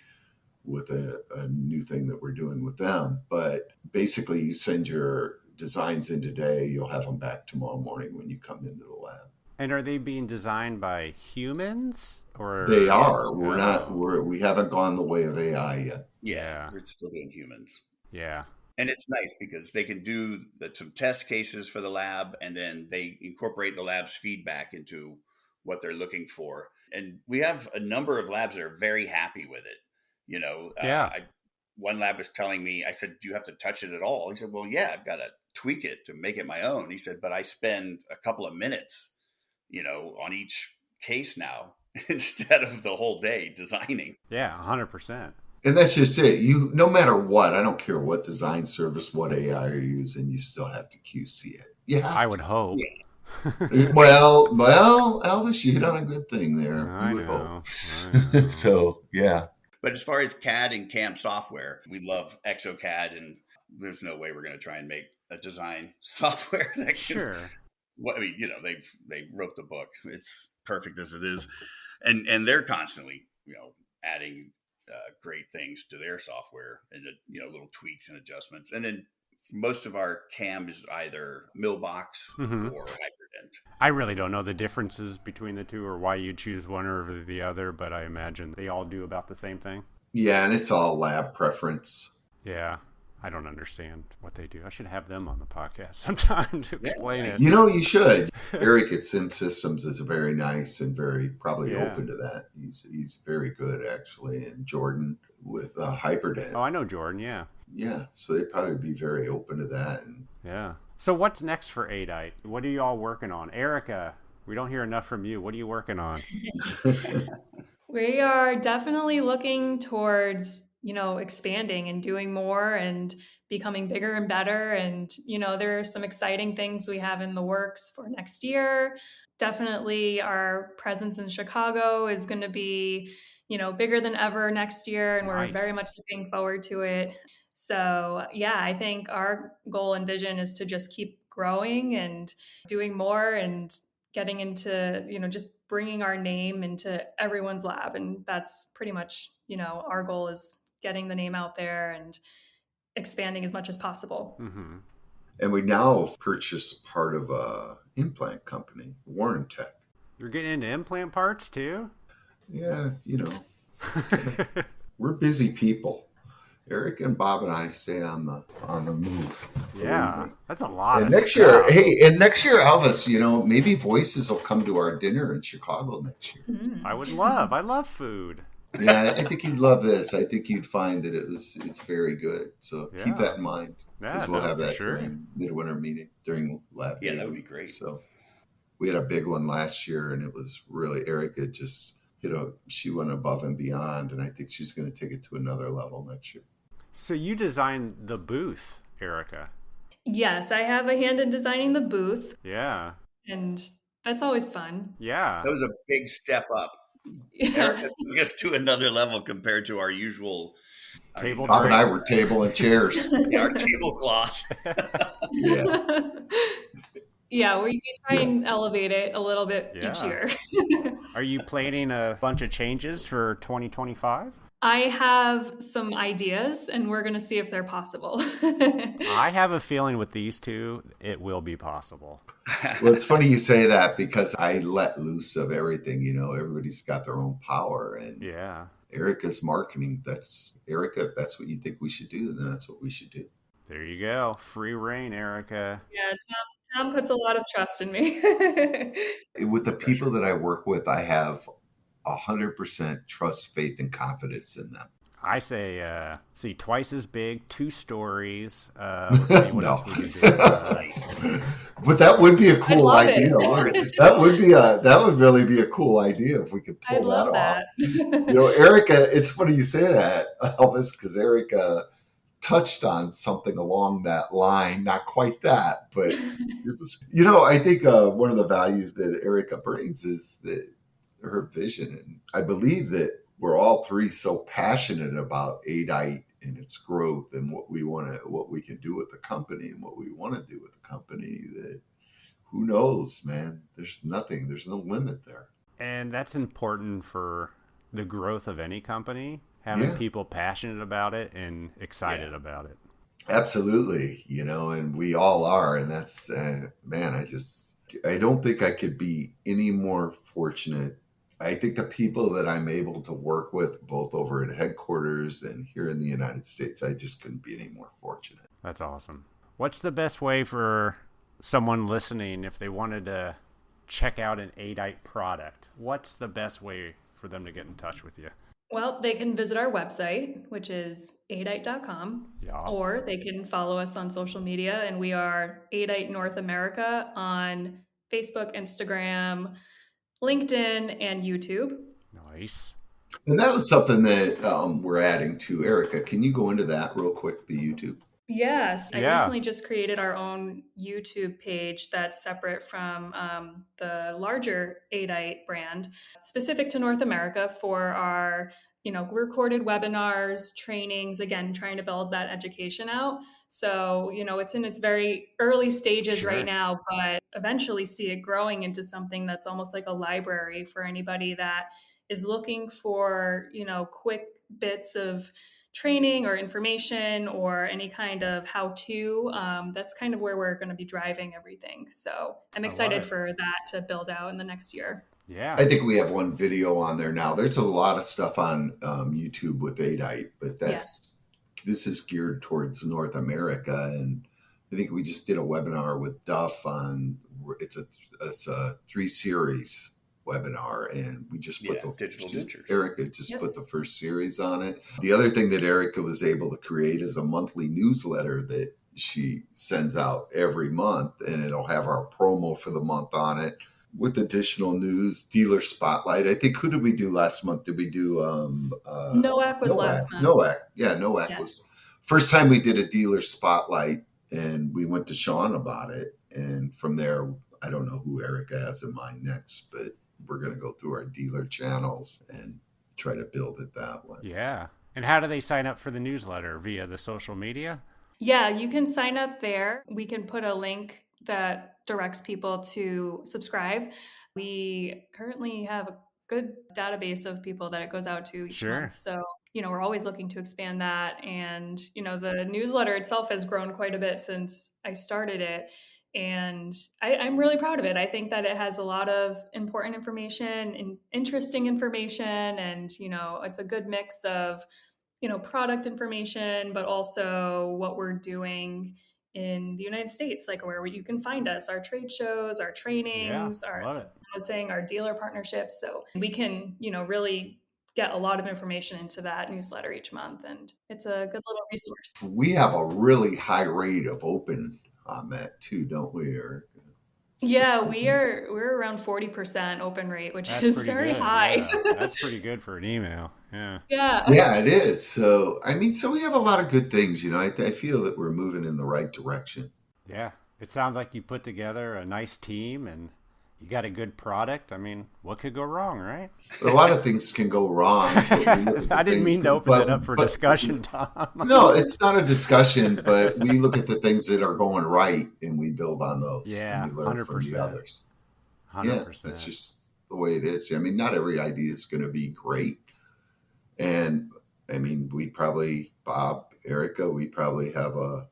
with a new thing that we're doing with them. But basically, you send your designs in today, you'll have them back tomorrow morning when you come into the lab. And are they being designed by humans or? They are. We haven't gone the way of AI yet. Yeah, we're still doing humans. Yeah. And it's nice because they can do some test cases for the lab, and then they incorporate the lab's feedback into what they're looking for. And we have a number of labs that are very happy with it. One lab was telling me, I said, do you have to touch it at all? He said, well, yeah, I've got to tweak it to make it my own. He said, but I spend a couple of minutes, on each case now instead of the whole day designing. Yeah, 100%. And that's just it. No matter what, I don't care what design service, what AI you're using, you still have to QC it. Yeah, I would hope. Yeah. Well, Elvis, you hit on a good thing there. I would know. hope. So, yeah. But as far as CAD and CAM software, we love Exocad, and there's no way we're going to try and make a design software that can, Sure. Well, I mean, they wrote the book. It's perfect as it is, and they're constantly, adding great things to their software and little tweaks and adjustments. And then most of our CAM is either Millbox or Hyperdent. I really don't know the differences between the two or why you choose one over the other, but I imagine they all do about the same thing. Yeah, and it's all lab preference. Yeah. I don't understand what they do. I should have them on the podcast sometime to explain it. You should. Eric at Sim Systems is very nice and very probably open to that. He's very good, actually. And Jordan with Hyperdent. Oh, I know Jordan, yeah. Yeah, so they'd probably be very open to that. Yeah. So what's next for Aidite? What are you all working on? Erica, we don't hear enough from you. What are you working on? We are definitely looking towards expanding and doing more and becoming bigger and better. And, there are some exciting things we have in the works for next year. Definitely our presence in Chicago is going to be, bigger than ever next year. And we're very much looking forward to it. So yeah, I think our goal and vision is to just keep growing and doing more and getting into, just bringing our name into everyone's lab. And that's pretty much, our goal is getting the name out there and expanding as much as possible. Mm-hmm. And we now purchase part of a implant company, Warren Tech. You're getting into implant parts too? Yeah, we're busy people. Eric and Bob and I stay on the move. Yeah, that's a lot. And next year, Elvis, maybe Voices will come to our dinner in Chicago next year. Mm-hmm. I love food. Yeah, I think you'd love this. I think you'd find that it's very good. So keep that in mind. Because we'll have that during midwinter meeting, during lab. Yeah, that would be great. So we had a big one last year, and it was really, Erica just, she went above and beyond, and I think she's going to take it to another level next year. So you designed the booth, Erica. Yes, I have a hand in designing the booth, Yeah. and that's always fun. Yeah. That was a big step up. Yeah. Erica took us to another level compared to our usual Table Bob and I drinks. were table and chairs. our tablecloth. Yeah. Yeah, we try and elevate it a little bit each Yeah. year. Are you planning a bunch of changes for 2025? I have some ideas, and we're going to see if they're possible. I have a feeling with these two, it will be possible. Well, it's funny you say that because I let loose of everything. You know, everybody's got their own power, and Yeah. Erica's marketing. That's Erica. If that's what you think we should do, then that's what we should do. There you go. Free reign, Erica. Yeah, Tom puts a lot of trust in me. With the people that I work with, I have 100% trust, faith, and confidence in them. I say, see, twice as big, 2 stories. Let's see what else we can do. But that would be a cool love idea. it. That would really be a cool idea if we could pull I'd love that off. that. You know, Erica, it's funny you say that, Elvis, because Erica touched on something along that line. Not quite that, but it was, you know, I think one of the values that Erica brings is that her vision. And I believe that we're all three so passionate about Aidite and its growth and what we can do with the company and what we want to do with the company, that who knows, man, there's no limit there. And that's important for the growth of any company, having people passionate about it and excited about it. Absolutely. You know, and we all are. And that's, man, I don't think I could be any more fortunate. I think the people that I'm able to work with, both over at headquarters and here in the United States, I just couldn't be any more fortunate. That's awesome. What's the best way for someone listening, if they wanted to check out an Aidite product? What's the best way for them to get in touch with you? Well, they can visit our website, which is aidite.com, or they can follow us on social media, and we are Aidite North America on Facebook, Instagram, LinkedIn, and YouTube. Nice. And that was something that we're adding to. Erica, can you go into that real quick, the YouTube? Yes. I recently just created our own YouTube page that's separate from the larger Aidite brand, specific to North America for our, recorded webinars, trainings, again, trying to build that education out. So, it's in its very early stages right now, but eventually see it growing into something that's almost like a library for anybody that is looking for, quick bits of training or information or any kind of how-to. That's kind of where we're going to be driving everything. So I'm excited for that to build out in the next year. Yeah. I think we have one video on there now. There's a lot of stuff on YouTube with Aidite, but this is geared towards North America. And I think we just did a webinar with Duff on, it's a 3-series webinar, and we just put the digital dentures. Erica just put the first series on it. The other thing that Erica was able to create is a monthly newsletter that she sends out every month, and it'll have our promo for the month on it with additional news, dealer spotlight. I think, who did we do last month? Did we do NOAC was last month. NOAC was first time we did a dealer spotlight, and we went to Sean about it, and from there, I don't know who Erica has in mind next, but we're going to go through our dealer channels and try to build it that way. Yeah. And how do they sign up for the newsletter? Via the social media? Yeah, you can sign up there. We can put a link that directs people to subscribe. We currently have a good database of people that it goes out to each month. So, we're always looking to expand that. And, the newsletter itself has grown quite a bit since I started it. And I'm really proud of it. I think that it has a lot of important information and interesting information. And, it's a good mix of, product information, but also what we're doing in the United States, like where you can find us, our trade shows, our trainings, our dealer partnerships. So we can, really get a lot of information into that newsletter each month. And it's a good little resource. We have a really high rate of open on that too, don't we, Eric? Yeah, we're around 40% open rate, which is very high. Yeah, that's pretty good for an email. Yeah, it is. So we have a lot of good things. I feel that we're moving in the right direction. Yeah. It sounds like you put together a nice team and you got a good product. I mean, what could go wrong, right? A lot of things can go wrong. I didn't mean to open it up for discussion, Tom. No, it's not a discussion, but we look at the things that are going right and we build on those. Yeah, and we learn 100%. from the others. 100%. Yeah, that's just the way it is. I mean, not every idea is going to be great. And I mean, Bob, Erica, we probably have a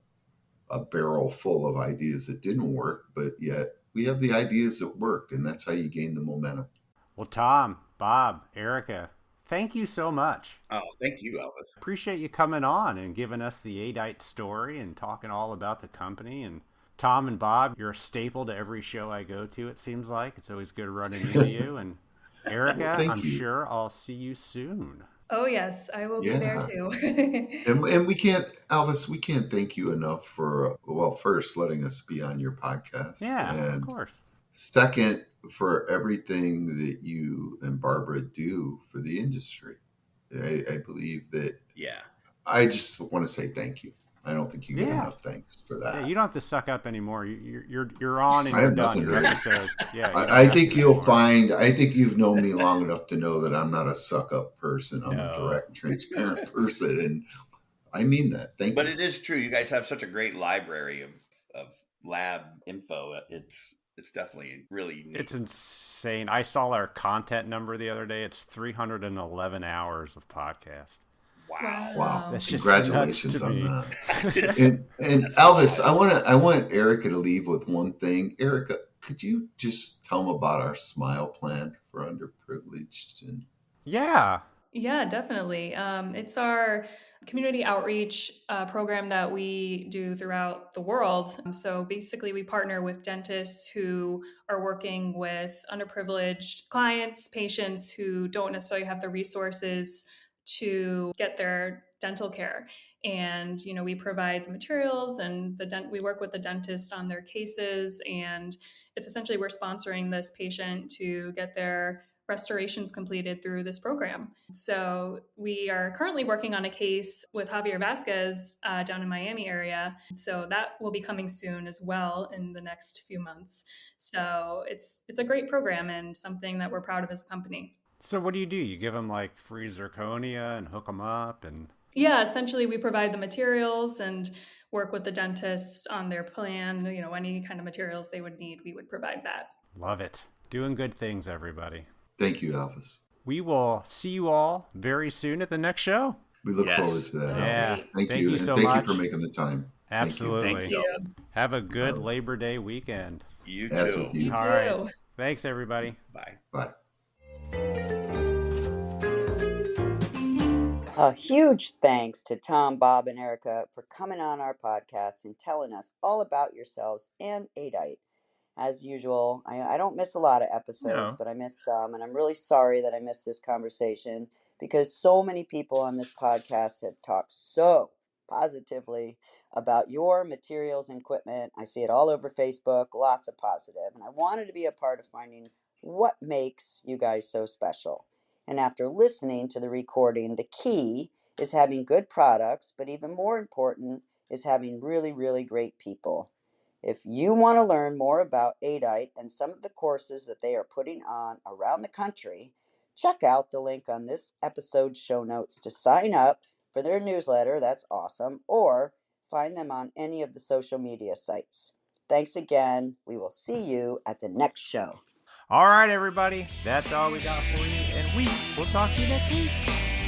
barrel full of ideas that didn't work, but yet we have the ideas that worked, and that's how you gain the momentum. Well, Tom, Bob, Erica, thank you so much. Oh, thank you, Elvis. Appreciate you coming on and giving us the Aidite story and talking all about the company. And Tom and Bob, you're a staple to every show I go to, it seems like. It's always good running into you. And Erica, I'm sure I'll see you soon. Oh, yes, I will be there too. and we can't, Elvis, we can't thank you enough for, first, letting us be on your podcast. Yeah, and of course. Second, for everything that you and Barbara do for the industry. I believe that. Yeah. I just want to say thank you. I don't think you get enough thanks for that. Yeah, you don't have to suck up anymore. You're on and I you're have done. nothing Your to episode. Yeah. I think you'll find. I think you've known me long enough to know that I'm not a suck up person. I'm a direct, transparent person, and I mean that. Thank you. But it is true. You guys have such a great library of lab info. It's definitely really neat. It's insane. I saw our content number the other day. It's 311 hours of podcast. Wow. That's just congratulations nuts to on me. that. and Elvis, I want Erica to leave with one thing. Erica, could you just tell them about our Smile plan for underprivileged? Yeah, definitely. It's our community outreach program that we do throughout the world. So basically, we partner with dentists who are working with underprivileged clients, patients who don't necessarily have the resources to get their dental care. And, we provide the materials and we work with the dentist on their cases. And it's essentially, we're sponsoring this patient to get their restorations completed through this program. So we are currently working on a case with Javier Vasquez down in Miami area. So that will be coming soon as well in the next few months. So it's a great program and something that we're proud of as a company. So what do? You give them like free zirconia and hook them up and... Yeah, essentially we provide the materials and work with the dentists on their plan. Any kind of materials they would need, we would provide that. Love it. Doing good things, everybody. Thank you, Elvis. We will see you all very soon at the next show. We look forward to that. Yeah. Elvis. Thank you. So and thank much. you for making the time. Absolutely. Thank you. Have a good Labor Day weekend. You As too. with you. All right. Thanks, everybody. Bye. Bye. A huge thanks to Tom, Bob, and Erica for coming on our podcast and telling us all about yourselves and Aidite. As usual, I don't miss a lot of episodes, but I miss some, and I'm really sorry that I missed this conversation because so many people on this podcast have talked so positively about your materials and equipment. I see it all over Facebook, lots of positive, and I wanted to be a part of finding what makes you guys so special. And after listening to the recording, the key is having good products, but even more important is having really, really great people. If you want to learn more about Aidite and some of the courses that they are putting on around the country, check out the link on this episode's show notes to sign up for their newsletter. That's awesome. Or find them on any of the social media sites. Thanks again. We will see you at the next show. All right, everybody. That's all we got for you. And we will talk to you next week.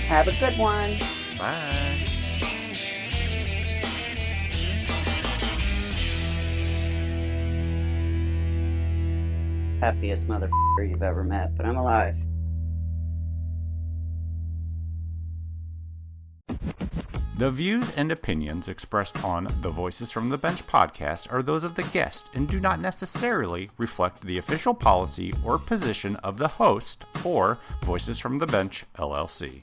Have a good one. Bye. Happiest motherfucker you've ever met, but I'm alive. The views and opinions expressed on the Voices from the Bench podcast are those of the guest and do not necessarily reflect the official policy or position of the host or Voices from the Bench, LLC.